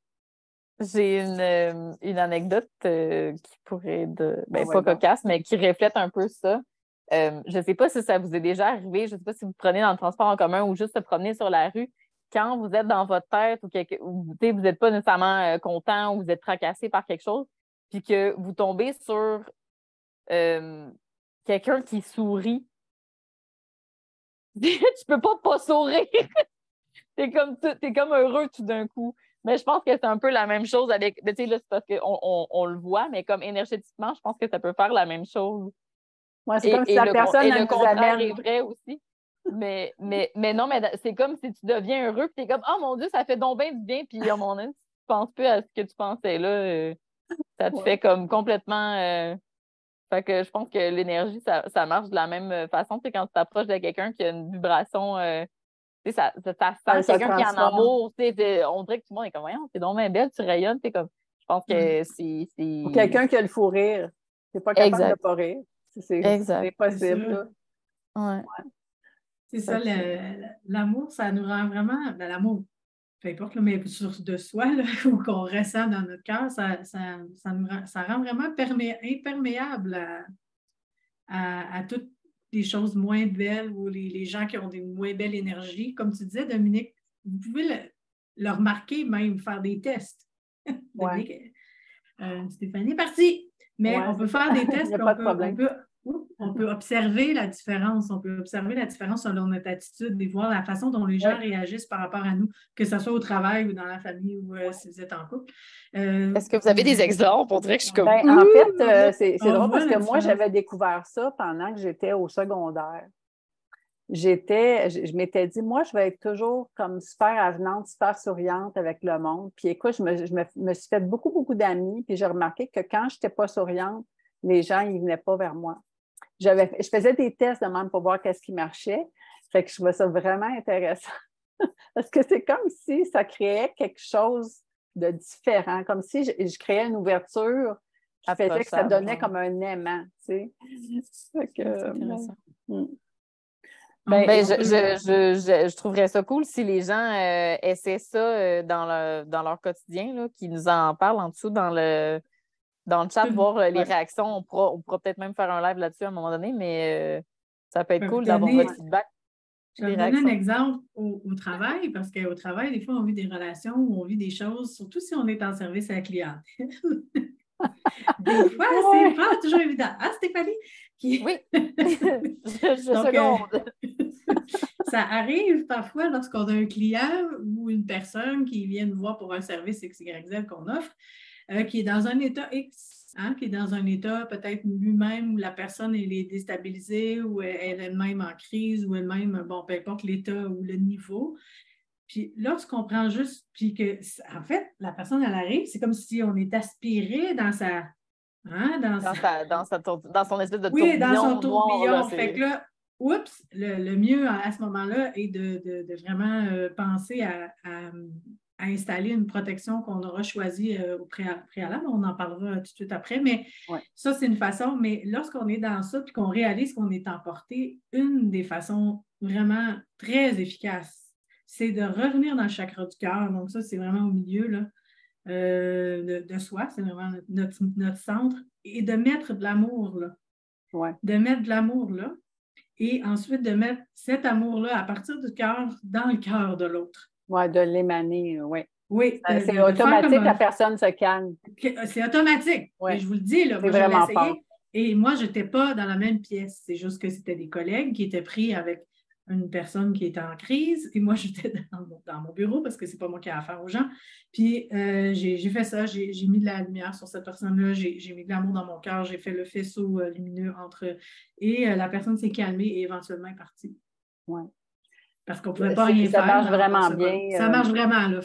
[SPEAKER 3] J'ai une anecdote qui pourrait être, pas cocasse, mais qui reflète un peu ça. Je ne sais pas si ça vous est déjà arrivé, je ne sais pas si vous prenez dans le transport en commun ou juste se promener sur la rue, quand vous êtes dans votre tête ou vous n'êtes pas nécessairement content ou vous êtes tracassé par quelque chose, puis que vous tombez sur quelqu'un qui sourit. Tu peux pas sourire. T'es comme heureux tout d'un coup. Mais je pense que c'est un peu la même chose avec. Tu sais, là, c'est parce qu'on le voit, mais comme énergétiquement, je pense que ça peut faire la même chose.
[SPEAKER 1] Ouais, c'est comme si la personne
[SPEAKER 3] le contraire est vrai aussi. Mais non, mais c'est comme si tu deviens heureux, puis t'es comme, oh mon Dieu, ça fait donc bien du bien, puis à mon avis, tu ne penses plus à ce que tu pensais là. Ça te fait comme complètement. Fait que je pense que l'énergie, ça marche de la même façon. Tu sais, quand tu t'approches de quelqu'un qui a une vibration. Ça sent quelqu'un qui est en amour. On dirait que tout le monde est comme, voyons, t'es donc bien belle, tu rayonnes. Comme, je pense que c'est.
[SPEAKER 1] Ou quelqu'un qui a le fou rire. C'est pas capable de ne pas rire. C'est impossible.
[SPEAKER 3] Ouais.
[SPEAKER 2] C'est ça, l'amour, ça nous rend vraiment. L'amour, peu importe, mais de soi, là, ou qu'on ressent dans notre cœur, ça rend vraiment imperméable à toutes les choses moins belles ou les gens qui ont des moins belles énergies. Comme tu disais, Dominique, vous pouvez le remarquer, même faire des tests.
[SPEAKER 1] Ouais.
[SPEAKER 2] Stéphanie est partie, mais on peut faire des tests. On peut observer la différence. On peut observer la différence selon notre attitude et voir la façon dont les gens réagissent par rapport à nous, que ce soit au travail ou dans la famille ou si vous êtes en couple.
[SPEAKER 3] Est-ce que vous avez des exemples? On dirait que je suis comme...
[SPEAKER 1] En fait, c'est drôle parce que moi,
[SPEAKER 2] différence.
[SPEAKER 1] j'avais découvert ça pendant que j'étais au secondaire. Je m'étais dit, moi, je vais être toujours comme super avenante, super souriante avec le monde. Puis écoute, je me suis fait beaucoup, beaucoup d'amis. Puis j'ai remarqué que quand je n'étais pas souriante, les gens, ils ne venaient pas vers moi. Je faisais des tests de même pour voir qu'est-ce qui marchait. Fait que je trouvais ça vraiment intéressant. Parce que c'est comme si ça créait quelque chose de différent, comme si je créais une ouverture qui faisait que ça donnait comme un aimant, tu sais. Fait que,
[SPEAKER 3] c'est intéressant. Je trouverais ça cool si les gens essaient ça dans leur quotidien, là, qu'ils nous en parlent en dessous dans le chat, voir les réactions. On pourra peut-être même faire un live là-dessus à un moment donné, mais ça peut être cool d'avoir votre feedback.
[SPEAKER 2] Je vais vous donner un exemple au travail, parce qu'au travail, des fois, on vit des relations ou on vit des choses, surtout si on est en service à la clientèle. Des fois, c'est pas toujours évident. Ah, Stéphanie?
[SPEAKER 3] Oui, je seconde.
[SPEAKER 2] Ça arrive parfois lorsqu'on a un client ou une personne qui vient nous voir pour un service XYZ qu'on offre, qui est dans un état X, qui est dans un état peut-être lui-même où la personne elle est déstabilisée ou elle est elle-même en crise ou elle-même, bon, peu importe l'état ou le niveau. Puis lorsqu'on prend juste, puis que, en fait, la personne, elle arrive, c'est comme si on est aspiré dans sa...
[SPEAKER 3] dans son espèce de tourbillon.
[SPEAKER 2] Oui, dans son tourbillon.
[SPEAKER 3] Noir, là,
[SPEAKER 2] fait que là, oups, le mieux à ce moment-là est de vraiment penser à installer une protection qu'on aura choisie au préalable. On en parlera tout de suite après, mais ça, c'est une façon. Mais lorsqu'on est dans ça et qu'on réalise qu'on est emporté, une des façons vraiment très efficaces, c'est de revenir dans le chakra du cœur. Donc ça, c'est vraiment au milieu là, de soi. C'est vraiment notre centre. Et de mettre de l'amour là.
[SPEAKER 1] Ouais.
[SPEAKER 2] De mettre de l'amour là. Et ensuite de mettre cet amour-là à partir du cœur dans le cœur de l'autre.
[SPEAKER 1] Oui, de l'émaner, oui.
[SPEAKER 2] Oui.
[SPEAKER 1] C'est automatique, la personne se calme.
[SPEAKER 2] C'est automatique.
[SPEAKER 1] Ouais.
[SPEAKER 2] Et je vous le dis, là, moi, je l'ai essayé. Et moi, je n'étais pas dans la même pièce. C'est juste que c'était des collègues qui étaient pris avec une personne qui était en crise. Et moi, j'étais dans mon bureau parce que ce n'est pas moi qui ai affaire aux gens. Puis, j'ai fait ça. J'ai mis de la lumière sur cette personne-là. J'ai mis de l'amour dans mon cœur. J'ai fait le faisceau lumineux entre eux. Et la personne s'est calmée et éventuellement est partie.
[SPEAKER 1] Oui.
[SPEAKER 2] Parce qu'on ne pouvait pas rien faire.
[SPEAKER 1] Ça marche vraiment bien.
[SPEAKER 2] Ça marche vraiment. Là,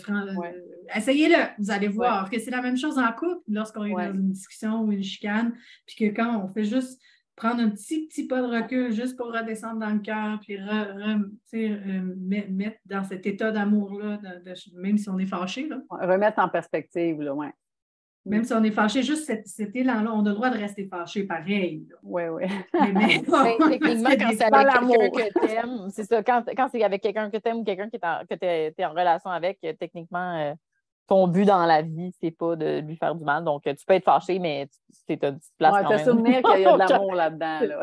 [SPEAKER 2] essayez-le. Vous allez voir que c'est la même chose en couple lorsqu'on est dans une discussion ou une chicane. Puis que quand on fait juste prendre un petit pas de recul juste pour redescendre dans le cœur, puis mettre dans cet état d'amour-là, même si on est fâché. Là.
[SPEAKER 1] Remettre en perspective, là, oui.
[SPEAKER 2] Même si on est fâché, juste cet élan-là, on a le droit de rester fâché pareil.
[SPEAKER 1] Oui, oui.
[SPEAKER 2] Mais
[SPEAKER 3] techniquement, quand c'est avec quelqu'un que tu aimes, c'est ça, quand c'est avec quelqu'un que tu aimes ou quelqu'un que tu es en relation avec, techniquement, ton but dans la vie, c'est pas de lui faire du mal. Donc, tu peux être fâché, mais tu as une petite place quand même.
[SPEAKER 1] Tu te souvenir qu'il y a de l'amour là-dedans. Là.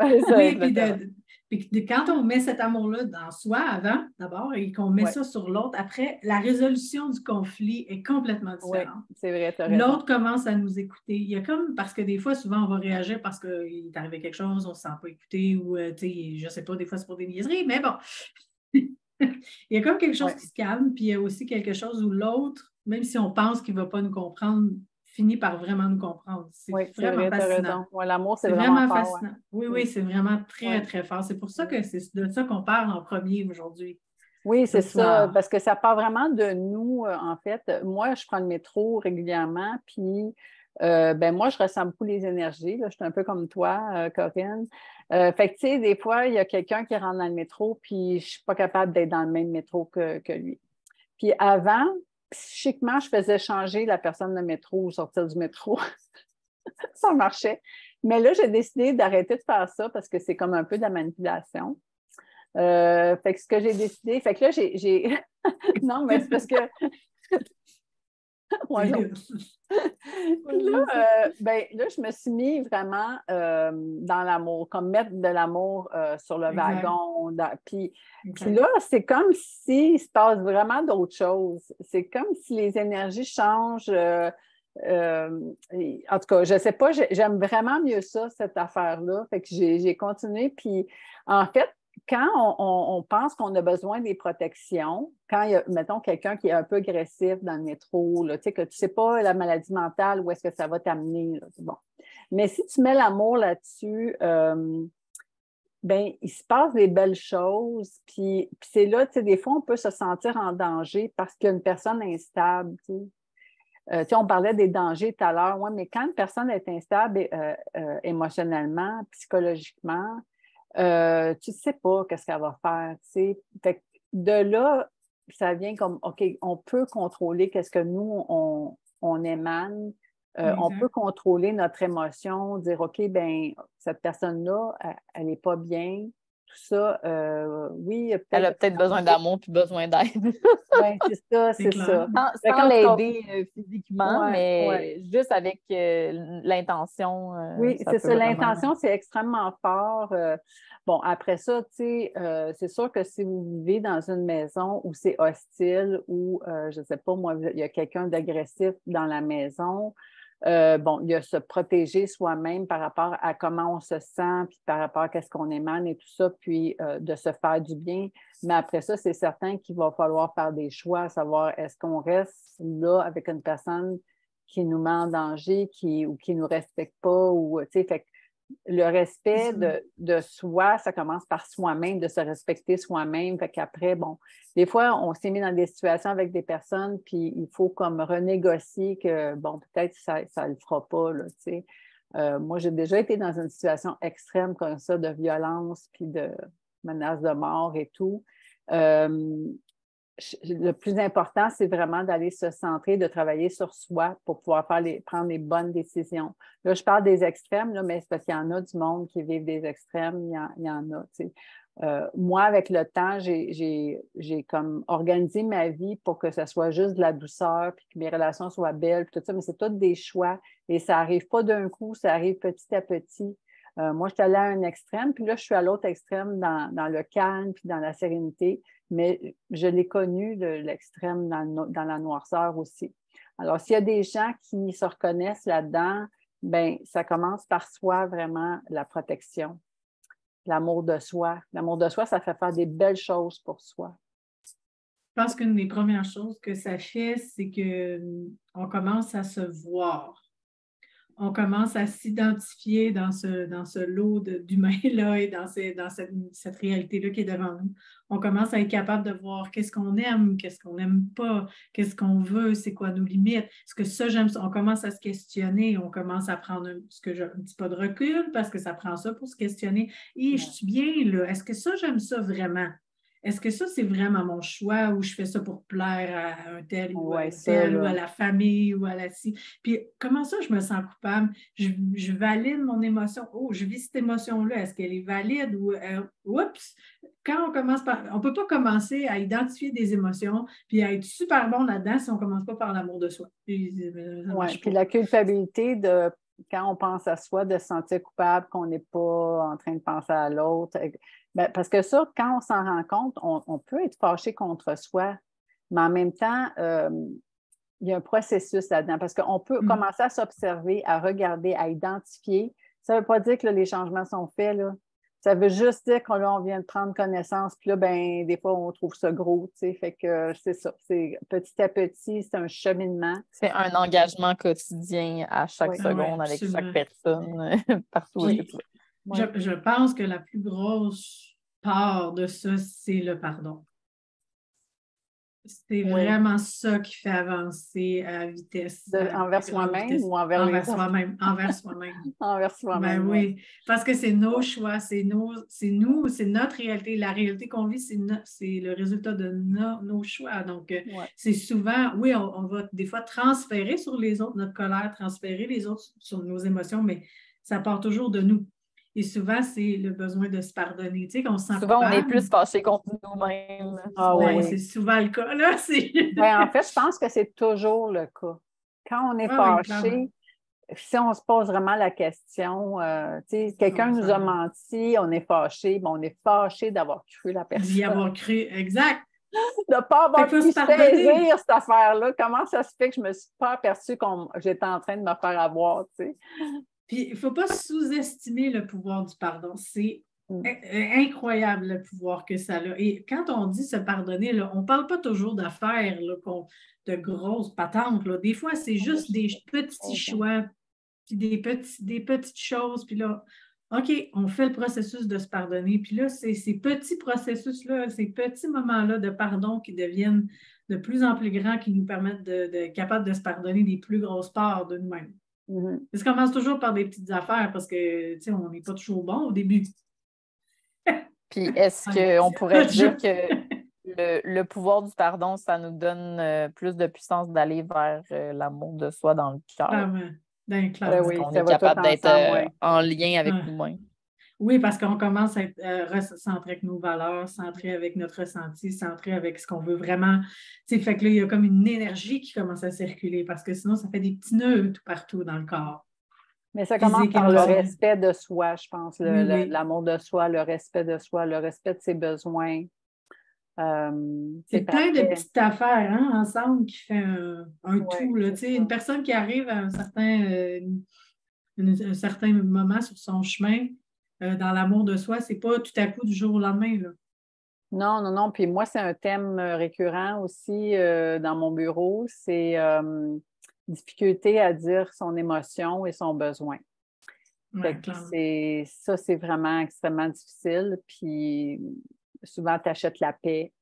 [SPEAKER 2] Oui, puis quand on met cet amour-là dans soi avant, d'abord, et qu'on met ça sur l'autre, après, la résolution du conflit est complètement différente.
[SPEAKER 1] Oui, c'est vrai, tu as raison.
[SPEAKER 2] L'autre commence à nous écouter. Il y a comme, parce que des fois, souvent, on va réagir parce qu'il est arrivé quelque chose, on ne se sent pas écouté, ou, je ne sais pas, des fois, c'est pour des niaiseries, mais bon. Il y a comme quelque chose qui se calme, puis il y a aussi quelque chose où l'autre, même si on pense qu'il ne va pas nous comprendre, finit par vraiment nous comprendre. C'est vraiment fascinant.
[SPEAKER 1] L'amour, c'est vraiment fort,
[SPEAKER 2] fascinant. Oui, c'est vraiment très, très fort. C'est pour ça que c'est de ça qu'on parle en premier aujourd'hui.
[SPEAKER 1] Oui, c'est ça, parce que ça part vraiment de nous, en fait. Moi, je prends le métro régulièrement, puis moi, je ressens beaucoup les énergies. Là. Je suis un peu comme toi, Corinne. Fait que, tu sais, des fois, il y a quelqu'un qui rentre dans le métro, puis je ne suis pas capable d'être dans le même métro que lui. Puis avant, psychiquement, je faisais changer la personne de métro ou sortir du métro. Ça marchait. Mais là, j'ai décidé d'arrêter de faire ça parce que c'est comme un peu de la manipulation. Fait que ce que j'ai décidé, fait que là, j'ai... Non, mais c'est parce que... Puis là, je me suis mis vraiment dans l'amour, comme mettre de l'amour sur le wagon. Puis là, c'est comme s'il se passe vraiment d'autres choses. C'est comme si les énergies changent. En tout cas, je ne sais pas, j'aime vraiment mieux ça, cette affaire-là. Fait que j'ai continué. Puis, en fait, quand on pense qu'on a besoin des protections, quand il y a, mettons, quelqu'un qui est un peu agressif dans le métro, là, tu sais, que tu ne sais pas la maladie mentale, où est-ce que ça va t'amener, là, bon. Mais si tu mets l'amour là-dessus, ben, il se passe des belles choses. Puis c'est là, tu sais, des fois, on peut se sentir en danger parce qu'il y a une personne instable, tu sais. Tu sais, on parlait des dangers tout à l'heure, ouais, mais quand une personne est instable émotionnellement, psychologiquement, tu ne sais pas qu'est-ce qu'elle va faire, tu sais. Fait que de là, ça vient comme, OK, on peut contrôler qu'est-ce que nous, on émane. On peut contrôler notre émotion, dire, OK, ben cette personne-là, elle n'est pas bien. Tout ça, oui,
[SPEAKER 3] elle a peut-être besoin d'amour puis besoin d'aide.
[SPEAKER 1] Oui, c'est ça, c'est ça.
[SPEAKER 3] Sans l'aider physiquement, mais
[SPEAKER 1] ouais.
[SPEAKER 3] juste avec l'intention.
[SPEAKER 1] Oui, c'est ça. L'intention, c'est extrêmement fort. Bon, après ça, tu sais, c'est sûr que si vous vivez dans une maison où c'est hostile ou, je ne sais pas, moi, il y a quelqu'un d'agressif dans la maison, bon, il y a se protéger soi-même par rapport à comment on se sent, puis par rapport à ce qu'on émane et tout ça, puis de se faire du bien. Mais après ça, c'est certain qu'il va falloir faire des choix, à savoir est-ce qu'on reste là avec une personne qui nous met en danger, ou qui ne nous respecte pas, ou, tu sais, fait que le respect de soi, ça commence par soi-même, de se respecter soi-même. Fait qu'après, bon, des fois, on s'est mis dans des situations avec des personnes, puis il faut comme renégocier que, bon, peut-être ça ne le fera pas, là, tu sais. Moi, j'ai déjà été dans une situation extrême comme ça, de violence, puis de menace de mort et tout. Le plus important, c'est vraiment d'aller se centrer, de travailler sur soi pour pouvoir prendre les bonnes décisions. Là, je parle des extrêmes, là, mais c'est parce qu'il y en a du monde qui vivent des extrêmes, il y en a, tu sais. Moi, avec le temps, j'ai comme organisé ma vie pour que ce soit juste de la douceur, puis que mes relations soient belles, puis tout ça, mais c'est tous des choix et ça n'arrive pas d'un coup, ça arrive petit à petit. Moi, je suis allée à un extrême, puis là, je suis à l'autre extrême dans le calme, puis dans la sérénité, mais je l'ai connu, l'extrême dans la noirceur aussi. Alors, s'il y a des gens qui se reconnaissent là-dedans, bien, ça commence par soi, vraiment, la protection, l'amour de soi. L'amour de soi, ça fait faire des belles choses pour soi.
[SPEAKER 2] Je pense qu'une des premières choses que ça fait, c'est qu'on commence à se voir. On commence à s'identifier dans ce lot d'humains-là et dans cette réalité-là qui est devant nous. On commence à être capable de voir qu'est-ce qu'on aime, qu'est-ce qu'on n'aime pas, qu'est-ce qu'on veut, c'est quoi nos limites. Est-ce que ça, j'aime ça? On commence à se questionner, on commence à prendre un petit pas de recul parce que ça prend ça pour se questionner. Et je suis bien là, est-ce que ça, j'aime ça vraiment? Est-ce que ça, c'est vraiment mon choix ou je fais ça pour plaire à un tel ou à un tel ou à la famille ou à la ci? Puis comment ça, je me sens coupable? Je valide mon émotion. Oh, je vis cette émotion-là. Est-ce qu'elle est valide ou oups? Quand on commence par. On ne peut pas commencer à identifier des émotions puis à être super bon là-dedans si on ne commence pas par l'amour de soi.
[SPEAKER 1] Puis la culpabilité de quand on pense à soi, de se sentir coupable qu'on n'est pas en train de penser à l'autre. Bien, parce que ça, quand on s'en rend compte, on peut être fâché contre soi, mais en même temps, il y a un processus là-dedans parce qu'on peut commencer à s'observer, à regarder, à identifier. Ça ne veut pas dire que là, les changements sont faits, là. Ça veut juste dire qu'on vient de prendre connaissance, puis là, ben, des fois, on trouve ça gros, tu sais. Fait que c'est ça. C'est petit à petit, c'est un cheminement.
[SPEAKER 3] C'est un engagement quotidien à chaque seconde avec chaque personne, partout.
[SPEAKER 2] Je pense que la plus grosse part de ça, c'est le pardon. C'est vraiment ça qui fait avancer à vitesse.
[SPEAKER 1] Envers soi-même ou envers
[SPEAKER 2] soi-même? Envers soi-même.
[SPEAKER 1] Envers soi-même.
[SPEAKER 2] Ben oui, parce que c'est nos choix, c'est notre réalité. La réalité qu'on vit, c'est le résultat de nos choix. Donc, c'est souvent, oui, on va des fois transférer sur les autres notre colère, transférer les autres sur nos émotions, mais ça part toujours de nous. Et souvent, c'est le besoin de se pardonner. Tu sais, qu'on se sent
[SPEAKER 3] souvent,
[SPEAKER 2] coupable.
[SPEAKER 3] on est plus fâché contre nous-mêmes.
[SPEAKER 2] C'est souvent le cas, là.
[SPEAKER 1] En fait, je pense que c'est toujours le cas. Quand on est fâché, si on se pose vraiment la question, quelqu'un nous a menti, on est fâché, on est fâché d'avoir cru la personne.
[SPEAKER 2] D'y avoir cru, exact.
[SPEAKER 1] de ne pas avoir pu
[SPEAKER 2] se pardonner.
[SPEAKER 1] saisir cette affaire-là. Comment ça se fait que je ne me suis pas aperçue que j'étais en train de me faire avoir, tu sais?
[SPEAKER 2] Puis, il ne faut pas sous-estimer le pouvoir du pardon. C'est incroyable le pouvoir que ça a. Et quand on dit se pardonner, là, on ne parle pas toujours d'affaires, là, de grosses patentes. Là. Des fois, c'est juste des petits choix, puis des petites choses. Puis là, OK, on fait le processus de se pardonner. Puis là, c'est ces petits processus-là, ces petits moments-là de pardon qui deviennent de plus en plus grands, qui nous permettent d'être capables de se pardonner des plus grosses parts de nous-mêmes. Ça commence toujours par des petites affaires parce que, tu sais, on n'est pas toujours bon au début.
[SPEAKER 3] Puis est-ce qu'on pourrait dire que le pouvoir du pardon, ça nous donne plus de puissance d'aller vers l'amour de soi dans le cœur?
[SPEAKER 2] Clairement.
[SPEAKER 3] Oui, on est capable d'être en lien avec nous-mêmes.
[SPEAKER 2] Oui, parce qu'on commence à être centré avec nos valeurs, centré avec notre ressenti, centré avec ce qu'on veut vraiment. Fait que là, il y a comme une énergie qui commence à circuler parce que sinon, ça fait des petits nœuds tout partout dans le corps.
[SPEAKER 1] Mais ça commence par le respect de soi, je pense, l'amour de soi, le respect de soi, le respect de ses besoins.
[SPEAKER 2] C'est plein de petites affaires ensemble qui fait un tout. Là, une personne qui arrive à un certain moment sur son chemin dans l'amour de soi, c'est pas tout à coup du jour au lendemain. Là.
[SPEAKER 1] Non. Puis moi, c'est un thème récurrent aussi dans mon bureau, c'est difficulté à dire son émotion et son besoin. C'est vraiment extrêmement difficile. Puis souvent, tu achètes la paix.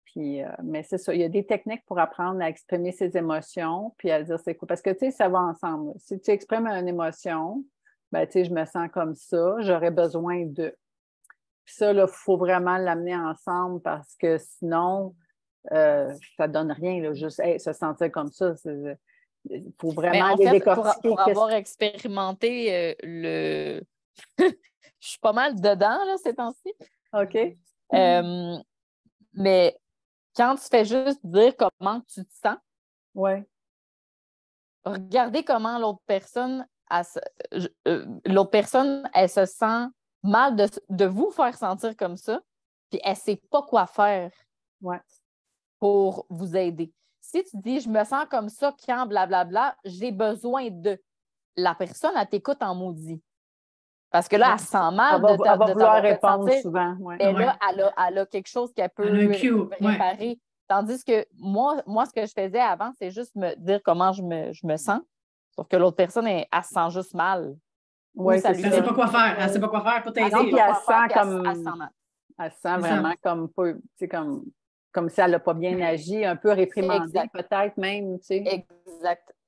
[SPEAKER 1] Puis, mais c'est ça, il y a des techniques pour apprendre à exprimer ses émotions, puis à dire c'est quoi. Parce que, tu sais, ça va ensemble. Si tu exprimes une émotion, ben, tu sais, je me sens comme ça, j'aurais besoin de. Puis ça, il faut vraiment l'amener ensemble parce que sinon, ça ne donne rien, là, juste se sentir comme ça. Il faut vraiment aller décortiquer.
[SPEAKER 3] Pour avoir expérimenté le... Je suis pas mal dedans, là, ces temps-ci.
[SPEAKER 1] OK.
[SPEAKER 3] Mais quand tu fais juste dire comment tu te sens, regardez comment l'autre personne, elle se sent mal de vous faire sentir comme ça, puis elle ne sait pas quoi faire pour vous aider. Si tu dis « je me sens comme ça quand blablabla, j'ai besoin de », la personne, elle t'écoute en maudit. Parce que là, elle se sent mal
[SPEAKER 1] elle va vouloir répondre souvent.
[SPEAKER 3] Mais là, elle a quelque chose qu'elle peut réparer. Tandis que moi, ce que je faisais avant, c'est juste me dire comment je me sens. Sauf que l'autre personne, elle se sent juste mal.
[SPEAKER 2] Oui, elle ne sait pas quoi faire. Elle ne sait pas quoi faire pour t'aider.
[SPEAKER 1] Puis elle se sent vraiment comme si elle n'a pas bien agi, un peu réprimandée, peut-être même. Tu sais.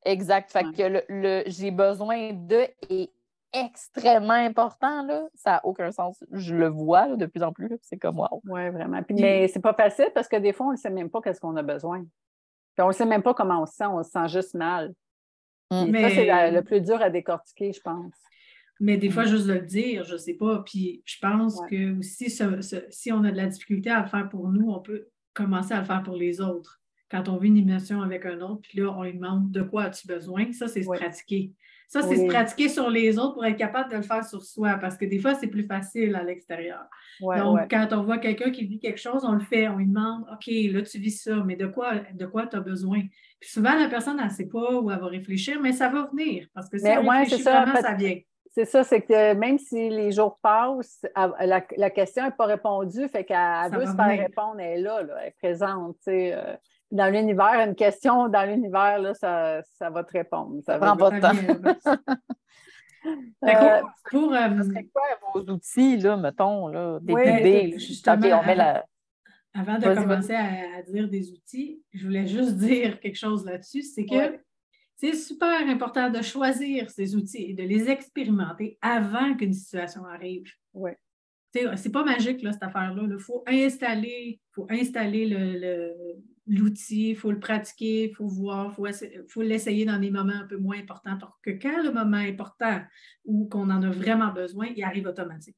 [SPEAKER 3] Exact. Fait que j'ai besoin de est extrêmement important, là. Ça n'a aucun sens. Je le vois là, de plus en plus. C'est comme wow.
[SPEAKER 1] Oui, vraiment. Mais c'est pas facile parce que des fois, on ne sait même pas qu'est-ce qu'on a besoin. Puis on ne sait même pas comment on se sent juste mal. Mais... Ça, c'est le plus dur à décortiquer, je pense.
[SPEAKER 2] Mais des fois, juste de le dire, je ne sais pas. Puis je pense que aussi, si on a de la difficulté à le faire pour nous, on peut commencer à le faire pour les autres. Quand on vit une émotion avec un autre, puis là, on lui demande de quoi as-tu besoin, ça, c'est se pratiquer. Ça, c'est se pratiquer sur les autres pour être capable de le faire sur soi, parce que des fois, c'est plus facile à l'extérieur. Donc, quand on voit quelqu'un qui vit quelque chose, on le fait, on lui demande, OK, là, tu vis ça, mais de quoi tu as besoin? Puis souvent, la personne, elle ne sait pas ou elle va réfléchir, mais ça va venir, parce que si elle réfléchit vraiment, ça vient.
[SPEAKER 1] C'est ça, c'est que même si les jours passent, la question n'est pas répondue, fait qu'elle veut se faire répondre, elle est là, elle est présente. Dans l'univers, une question dans l'univers, là, ça va te répondre. Ça
[SPEAKER 3] prend pas de temps.
[SPEAKER 2] Ça
[SPEAKER 3] serait quoi vos outils, là, mettons, là, des idées?
[SPEAKER 2] Justement, avant de commencer à dire des outils, je voulais juste dire quelque chose là-dessus, c'est que c'est super important de choisir ces outils et de les expérimenter avant qu'une situation arrive. C'est pas magique, là, cette affaire-là. Il faut installer l'outil, il faut le pratiquer, il faut voir, il faut l'essayer dans des moments un peu moins importants pour que quand le moment est important ou qu'on en a vraiment besoin, il arrive automatique.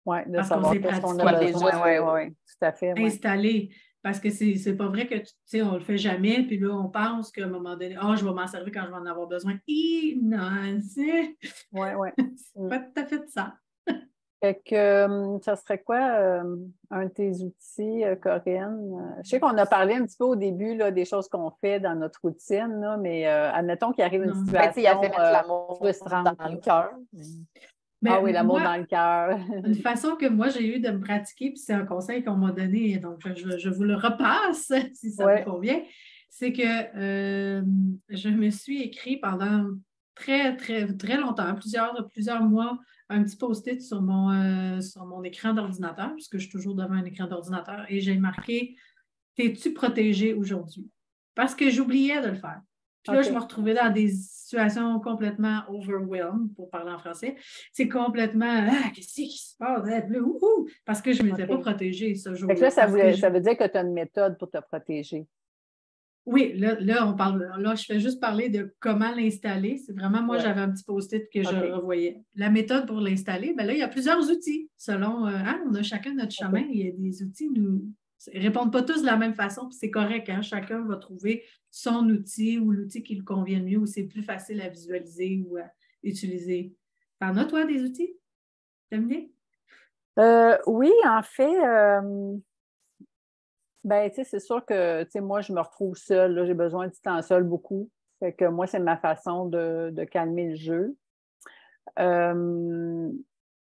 [SPEAKER 1] Oui, de savoir qu'est-ce qu'on a besoin. Oui, tout à fait.
[SPEAKER 2] Installer. Parce que c'est pas vrai que, tu sais, on le fait jamais, puis là, on pense qu'à un moment donné, je vais m'en servir quand je vais en avoir besoin. Non, c'est pas tout à fait ça.
[SPEAKER 1] Fait que ça serait quoi un de tes outils, Corinne? Je sais qu'on a parlé un petit peu au début là, des choses qu'on fait dans notre routine, là, mais admettons qu'il arrive une situation
[SPEAKER 3] il a fait mettre l'amour
[SPEAKER 1] frustrante
[SPEAKER 3] dans le cœur.
[SPEAKER 1] Ah oui, l'amour
[SPEAKER 2] moi,
[SPEAKER 1] dans le cœur.
[SPEAKER 2] une façon que moi j'ai eu de me pratiquer, puis c'est un conseil qu'on m'a donné, donc je vous le repasse si ça vous convient, c'est que je me suis écrit pendant très, très, très longtemps, plusieurs mois, un petit post-it sur mon écran d'ordinateur, puisque je suis toujours devant un écran d'ordinateur, et j'ai marqué T'es-tu protégé aujourd'hui? Parce que j'oubliais de le faire. Puis là, je me retrouvais dans des situations complètement overwhelmed, pour parler en français. C'est complètement qu'est-ce qui se passe? Parce que je ne m'étais pas protégée ce jour-là.
[SPEAKER 1] Fait que là, ça veut dire que tu as une méthode pour te protéger.
[SPEAKER 2] Oui, là, on parle. Là, je fais juste parler de comment l'installer. C'est vraiment, moi, j'avais un petit post-it que je revoyais. La méthode pour l'installer, bien là, il y a plusieurs outils. Selon, on a chacun notre chemin. Il y a des outils, ils ne répondent pas tous de la même façon, puis c'est correct, hein? Chacun va trouver son outil ou l'outil qui lui convient le mieux, ou c'est plus facile à visualiser ou à utiliser. T'en as, toi, des outils? T'aimes bien?
[SPEAKER 1] Oui, en fait, ben, tu sais, c'est sûr que, tu sais, moi, je me retrouve seule, là, j'ai besoin du temps seul beaucoup. Fait que moi, c'est ma façon de calmer le jeu.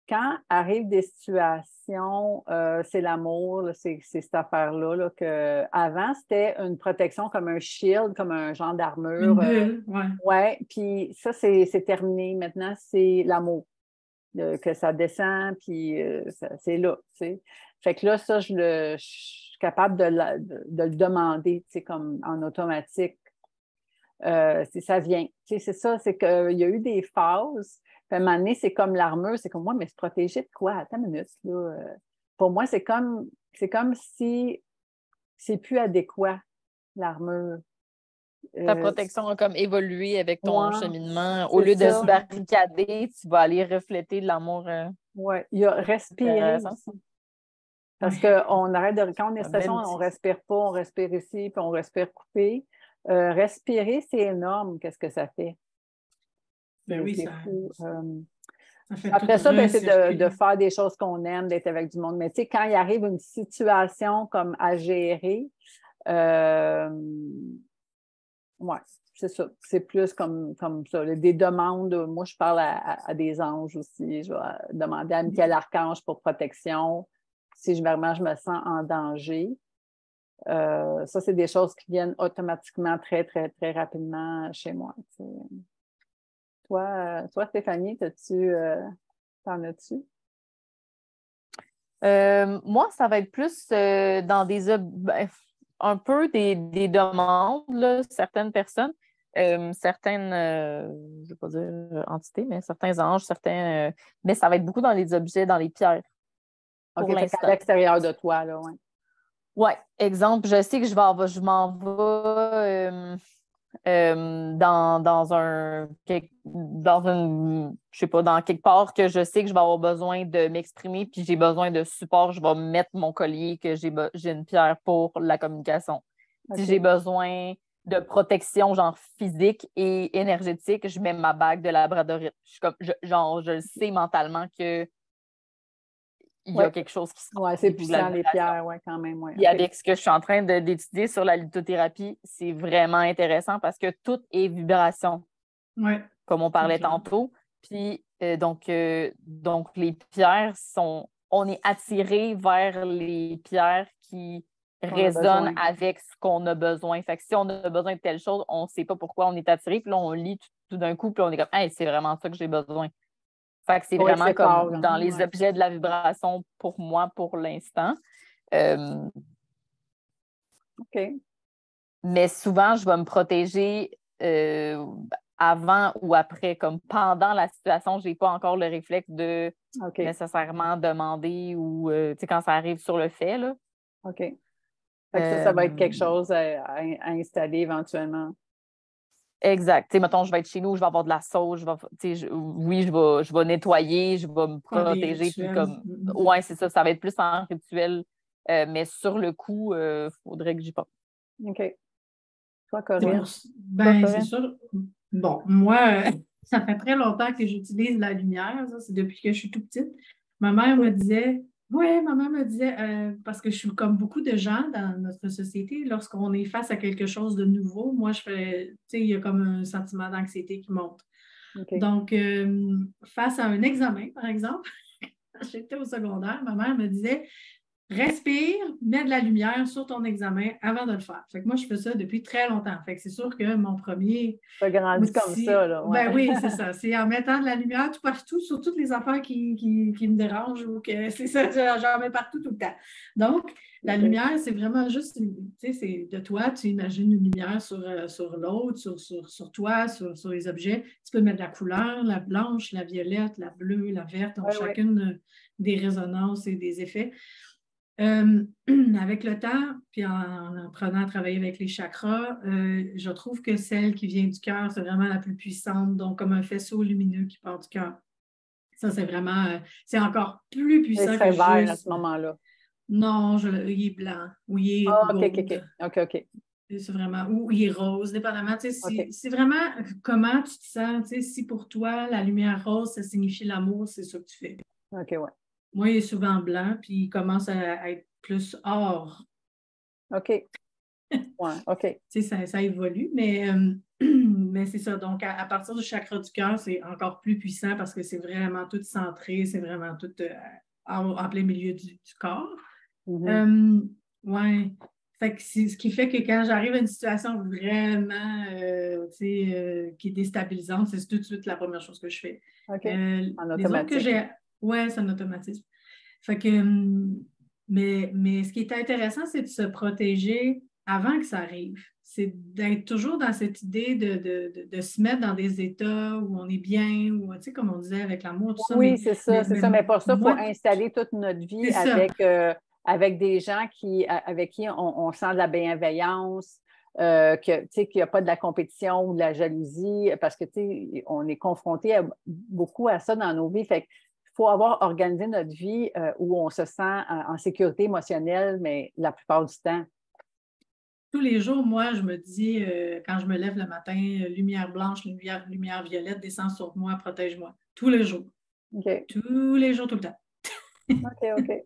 [SPEAKER 1] Quand arrivent des situations, c'est l'amour, là, c'est cette affaire-là, là, que avant, c'était une protection comme un shield, comme un genre d'armure.
[SPEAKER 2] Une bulle, oui.
[SPEAKER 1] Ouais, puis ça, c'est terminé. Maintenant, c'est l'amour. Que ça descend, puis c'est là, tu sais. Fait que là, ça, je suis capable de le demander, tu sais, comme en automatique. Si ça vient. Tu sais, c'est ça, c'est qu'il y a eu des phases. Puis à un moment donné, c'est comme l'armure, c'est comme moi, mais se protéger de quoi? Attends une minute, là. Pour moi, c'est comme si c'est plus adéquat, l'armure.
[SPEAKER 3] Ta protection a comme évolué avec ton cheminement. Au
[SPEAKER 1] c'est
[SPEAKER 3] lieu de
[SPEAKER 1] ça.
[SPEAKER 3] se barricader, tu vas aller refléter de l'amour.
[SPEAKER 1] Oui, il y a respirer aussi. Parce qu'on arrête de. Quand on est station, on ne respire pas, on respire ici, puis on respire coupé. Respirer, c'est énorme, qu'est-ce que ça fait?
[SPEAKER 2] Ben oui,
[SPEAKER 1] c'est
[SPEAKER 2] ça,
[SPEAKER 1] fou.
[SPEAKER 2] ça fait
[SPEAKER 1] Après
[SPEAKER 2] tout
[SPEAKER 1] ça, ben, c'est de faire des choses qu'on aime, d'être avec du monde. Mais tu sais, quand il arrive une situation comme à gérer, ouais, c'est ça. C'est plus comme ça. Des demandes, moi, je parle à des anges aussi. Je vais demander à Michael Archange pour protection si vraiment je me sens en danger. Ça, c'est des choses qui viennent automatiquement très, très, très rapidement chez moi. Toi, Stéphanie, t'en as-tu?
[SPEAKER 3] Moi, ça va être plus dans un peu des demandes, là, certaines personnes, certaines, je ne vais pas dire entités, mais certains anges, mais ça va être beaucoup dans les objets, dans les pierres.
[SPEAKER 1] OK, fait qu'à l'extérieur de toi, là, oui.
[SPEAKER 3] Oui, exemple, je sais que je m'en vais je sais pas, dans quelque part que je sais que je vais avoir besoin de m'exprimer, puis j'ai besoin de support, je vais mettre mon collier que j'ai une pierre pour la communication. Okay. Si j'ai besoin de protection, genre physique et énergétique, je mets ma bague de labradorite. Je le sais mentalement que il y a quelque chose qui se passe.
[SPEAKER 1] Oui, c'est puissant, les pierres, oui, quand même. Ouais.
[SPEAKER 3] Et avec ce que je suis en train d'étudier sur la lithothérapie, c'est vraiment intéressant parce que tout est vibration, comme on parlait tantôt. Puis, donc, les pierres on est attiré vers les pierres qui résonnent avec ce qu'on a besoin. Fait que si on a besoin de telle chose, on ne sait pas pourquoi on est attiré. Puis là, on lit tout d'un coup, puis on est comme, hey, c'est vraiment ça que j'ai besoin. Fait que c'est vraiment comme fort, dans les objets de la vibration pour moi pour l'instant.
[SPEAKER 1] OK.
[SPEAKER 3] Mais souvent, je vais me protéger avant ou après, comme pendant la situation, je n'ai pas encore le réflexe de nécessairement demander ou quand ça arrive sur le fait. Là.
[SPEAKER 1] OK. Fait que ça va être quelque chose à installer éventuellement.
[SPEAKER 3] Exact. Mettons, je vais être chez nous, je vais avoir de la sauce, je vais nettoyer, je vais me protéger. Puis ouais, c'est ça, ça va être plus en rituel. Mais sur le coup, il faudrait que j'y pense.
[SPEAKER 1] OK. Toi, Corinne?
[SPEAKER 2] C'est sûr. Bon, moi, ça fait très longtemps que j'utilise la lumière. Ça, c'est depuis que je suis toute petite. Ma mère me disait, oui, ma mère me disait, parce que je suis comme beaucoup de gens dans notre société, lorsqu'on est face à quelque chose de nouveau, moi, je fais, tu sais, il y a comme un sentiment d'anxiété qui monte.
[SPEAKER 1] OK.
[SPEAKER 2] Donc, face à un examen, par exemple, quand j'étais au secondaire, ma mère me disait, respire, mets de la lumière sur ton examen avant de le faire. Fait que moi, je fais ça depuis très longtemps. Fait que c'est sûr que mon premier
[SPEAKER 1] Tu as grandi comme
[SPEAKER 2] outil,
[SPEAKER 1] ça, là. Ouais.
[SPEAKER 2] ben oui, c'est ça. C'est en mettant de la lumière tout partout sur toutes les affaires qui me dérangent ou que c'est ça, j'en mets partout tout le temps. Donc, la lumière, c'est vraiment juste, tu sais, c'est de toi, tu imagines une lumière sur l'autre, sur toi, sur les objets. Tu peux mettre de la couleur, la blanche, la violette, la bleue, la verte, donc chacune des résonances et des effets. Avec le temps, puis en apprenant à travailler avec les chakras, je trouve que celle qui vient du cœur, c'est vraiment la plus puissante, donc comme un faisceau lumineux qui part du cœur. Ça, c'est vraiment, c'est encore plus puissant que
[SPEAKER 1] vert
[SPEAKER 2] juste...
[SPEAKER 1] à ce moment-là.
[SPEAKER 2] Non, il est blanc ou il est
[SPEAKER 1] OK.
[SPEAKER 2] C'est vraiment, ou il est rose, dépendamment. Tu sais, c'est vraiment comment tu te sens. Tu sais, si pour toi, la lumière rose, ça signifie l'amour, c'est ça que tu fais.
[SPEAKER 1] OK, ouais.
[SPEAKER 2] Moi, il est souvent blanc, puis il commence à être plus or.
[SPEAKER 1] OK. Ouais, OK.
[SPEAKER 2] Tu sais, ça évolue, mais c'est ça. Donc, à partir du chakra du cœur, c'est encore plus puissant parce que c'est vraiment tout centré, c'est vraiment tout en plein milieu du corps. Ouais. Fait que c'est ce qui fait que quand j'arrive à une situation vraiment qui est déstabilisante, c'est tout de suite la première chose que je fais.
[SPEAKER 1] OK. En
[SPEAKER 2] Les autres que j'ai. Ouais, c'est un automatisme. Fait que, mais ce qui est intéressant, c'est de se protéger avant que ça arrive. C'est d'être toujours dans cette idée de se mettre dans des états où on est bien, ou tu sais, comme on disait avec l'amour, tout ça.
[SPEAKER 1] Oui, c'est ça. Mais pour ça, il faut
[SPEAKER 2] moi,
[SPEAKER 1] installer toute notre vie avec des gens avec qui on sent de la bienveillance, qu'il n'y a pas de la compétition ou de la jalousie, parce que on est confronté beaucoup à ça dans nos vies. Fait qu'il faut avoir organisé notre vie où on se sent en sécurité émotionnelle, mais la plupart du temps.
[SPEAKER 2] Tous les jours, moi, je me dis, quand je me lève le matin, lumière blanche, lumière violette, descend sur moi, protège-moi. Tous les jours.
[SPEAKER 1] Okay.
[SPEAKER 2] Tous les jours, tout le temps.
[SPEAKER 1] OK.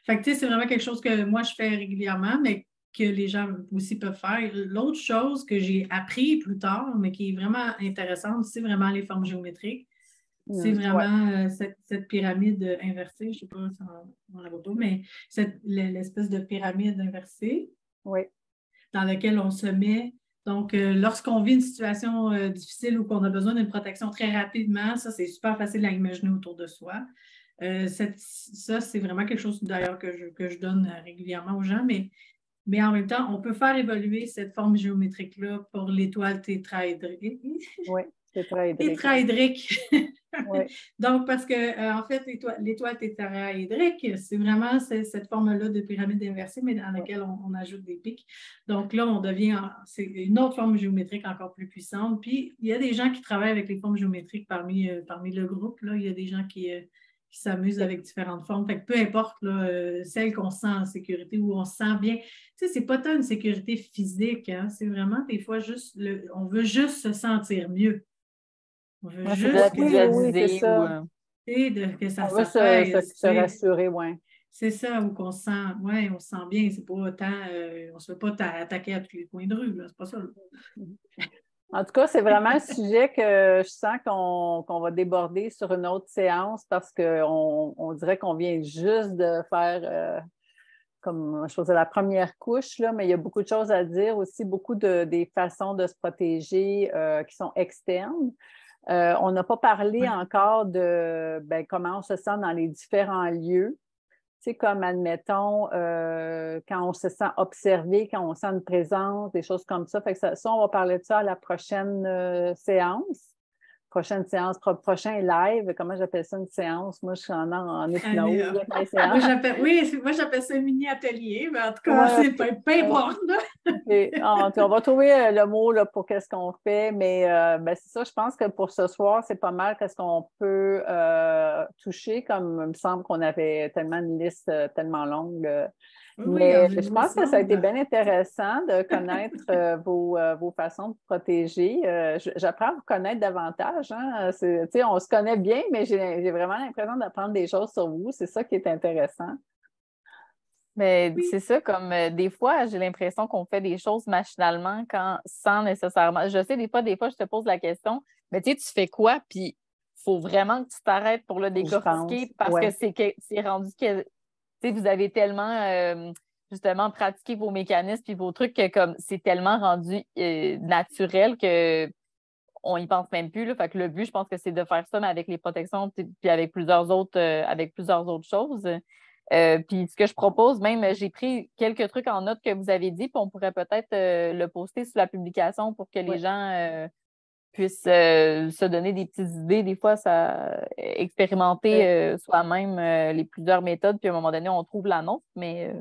[SPEAKER 2] Fait que, tu sais, c'est vraiment quelque chose que moi, je fais régulièrement, mais que les gens aussi peuvent faire. L'autre chose que j'ai appris plus tard, mais qui est vraiment intéressante, c'est vraiment les formes géométriques. C'est vraiment cette pyramide inversée. Je ne sais pas si on la voit pas, mais l'espèce de pyramide inversée.
[SPEAKER 1] Oui.
[SPEAKER 2] Dans laquelle on se met. Donc, lorsqu'on vit une situation difficile ou qu'on a besoin d'une protection très rapidement, ça, c'est super facile à imaginer autour de soi. Ça, c'est vraiment quelque chose d'ailleurs que je donne régulièrement aux gens, mais en même temps, on peut faire évoluer cette forme géométrique-là pour l'étoile tétraédrique.
[SPEAKER 1] Oui, tétraédrique.
[SPEAKER 2] Tétraédrique.
[SPEAKER 1] Oui.
[SPEAKER 2] Donc, parce que, en fait, l'étoile tétraédrique, c'est vraiment cette forme-là de pyramide inversée, mais dans laquelle on ajoute des pics. Donc là, c'est une autre forme géométrique encore plus puissante. Puis, il y a des gens qui travaillent avec les formes géométriques parmi le groupe. Là. Il y a des gens qui s'amusent avec différentes formes. Fait que peu importe là, celle qu'on sent en sécurité ou on se sent bien. Tu sais, c'est pas tant une sécurité physique. Hein? C'est vraiment des fois juste, on veut juste se sentir mieux. On veut juste
[SPEAKER 3] visualiser
[SPEAKER 2] que ça
[SPEAKER 1] s'apaise. Se rassurer, oui.
[SPEAKER 2] C'est ça, ou qu'on sent, on se sent bien. C'est pas autant, on se fait pas attaquer à tous les coins de rue, c'est pas ça. Là.
[SPEAKER 1] En tout cas, c'est vraiment un sujet que je sens qu'on va déborder sur une autre séance parce qu'on dirait qu'on vient juste de faire comme je faisais la première couche, là, mais il y a beaucoup de choses à dire aussi, beaucoup des façons de se protéger qui sont externes. On n'a pas parlé encore de comment on se sent dans les différents lieux. Tu sais, comme, admettons, quand on se sent observé, quand on sent une présence, des choses comme ça. Fait que ça, on va parler de ça à la prochaine séance. Prochaine séance, prochain live. Comment j'appelle ça une séance? Moi, je suis en hypnose.
[SPEAKER 2] Moi, j'appelle ça un mini-atelier, mais en tout cas, c'est peu importe.
[SPEAKER 1] On va trouver le mot là, pour qu'est-ce qu'on fait, mais c'est ça, je pense que pour ce soir, c'est pas mal qu'est-ce qu'on peut toucher, comme il me semble qu'on avait tellement une liste tellement longue. Mais je pense que ça a été bien intéressant de connaître vos façons de protéger. J'apprends à vous connaître davantage. Hein? On se connaît bien, mais j'ai vraiment l'impression d'apprendre des choses sur vous. C'est ça qui est intéressant.
[SPEAKER 3] Mais c'est ça, comme des fois, j'ai l'impression qu'on fait des choses machinalement sans nécessairement. Je sais, des fois, je te pose la question, mais tu fais quoi? Puis il faut vraiment que tu t'arrêtes pour le décortiquer parce que c'est rendu que vous avez tellement justement pratiqué vos mécanismes puis vos trucs que comme c'est tellement rendu naturel que on y pense même plus. Là. Fait que le but, je pense que c'est de faire ça, mais avec les protections puis avec plusieurs autres choses. Puis ce que je propose, même, j'ai pris quelques trucs en note que vous avez dit, puis on pourrait peut-être le poster sur la publication pour que les gens puissent se donner des petites idées. Des fois, expérimenter soi-même les plusieurs méthodes, puis à un moment donné, on trouve la nôtre, mais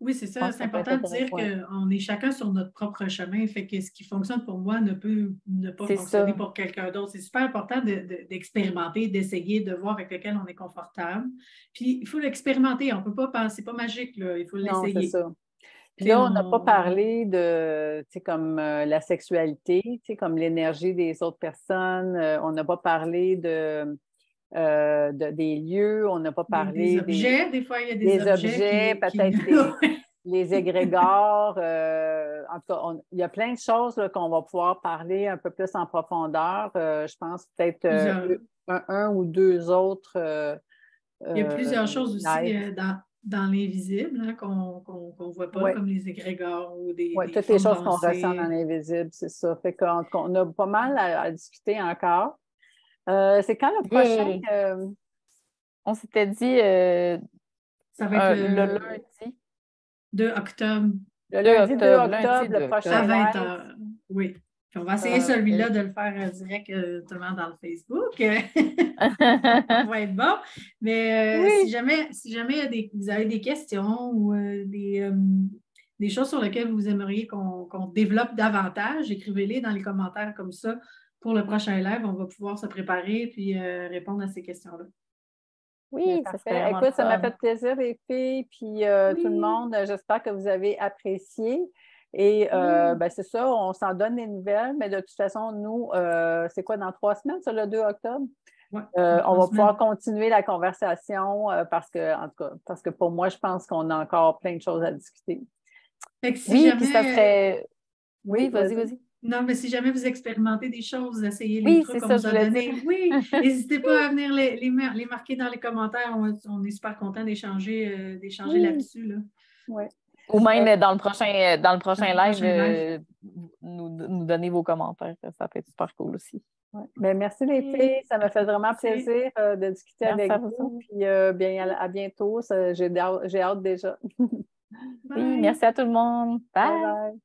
[SPEAKER 2] oui, c'est ça. C'est important de dire qu'on est chacun sur notre propre chemin. Fait que ce qui fonctionne pour moi ne peut ne pas fonctionner pour quelqu'un d'autre. C'est super important d'expérimenter, d'essayer, de voir avec lequel on est confortable. Puis, il faut l'expérimenter. On ne peut pas penser, c'est pas magique, là. Il faut l'essayer.
[SPEAKER 1] Non, c'est ça. Puis là, on n'a pas parlé de, comme la sexualité, comme l'énergie des autres personnes. On n'a pas parlé des lieux, on n'a pas parlé
[SPEAKER 2] des objets. Des fois, il y a des
[SPEAKER 1] objets peut-être les égrégores. En tout cas, il y a plein de choses qu'on va pouvoir parler un peu plus en profondeur. Je pense peut-être un ou deux autres.
[SPEAKER 2] Il y a plusieurs choses aussi dans l'invisible hein, qu'on ne voit pas, comme les égrégores ou des
[SPEAKER 1] toutes les choses qu'on ressent dans l'invisible, c'est ça. Fait qu'on a pas mal à discuter encore. C'est quand le prochain?
[SPEAKER 3] On s'était dit
[SPEAKER 2] ça va être
[SPEAKER 3] le lundi.
[SPEAKER 2] 2 octobre.
[SPEAKER 1] Le lundi 2 octobre, le prochain
[SPEAKER 2] à 20 h. Oui. Puis on va essayer celui-là de le faire directement dans le Facebook. Ça va être bon. Mais si jamais vous avez des questions ou des choses sur lesquelles vous aimeriez qu'on développe davantage, écrivez-les dans les commentaires comme ça. Pour le prochain live, on va pouvoir se préparer puis répondre à ces questions-là.
[SPEAKER 3] Oui, ça serait
[SPEAKER 1] écoute, ça m'a fait plaisir, les filles, puis tout le monde. J'espère que vous avez apprécié. Et c'est ça, on s'en donne des nouvelles, mais de toute façon, nous, c'est quoi, dans 3 semaines, ça, le 2 octobre?
[SPEAKER 2] Ouais,
[SPEAKER 1] on va pouvoir continuer la conversation parce que pour moi, je pense qu'on a encore plein de choses à discuter.
[SPEAKER 2] Fait que si jamais...
[SPEAKER 3] puis ça serait...
[SPEAKER 1] Oui,
[SPEAKER 3] vas-y.
[SPEAKER 2] Non, mais si jamais vous expérimentez des choses, essayez les trucs qu'on vous a donnés. Oui, n'hésitez pas à venir les marquer dans les commentaires. On est super content d'échanger là-dessus. Là.
[SPEAKER 1] Oui.
[SPEAKER 3] Ou même dans le prochain live, nous donner vos commentaires. Ça peut être super cool aussi.
[SPEAKER 1] Ouais. Bien, merci les filles. Ça m'a fait vraiment plaisir de discuter avec vous. Puis à bientôt. J'ai hâte déjà.
[SPEAKER 3] Oui, merci à tout le monde. Bye.
[SPEAKER 1] Bye.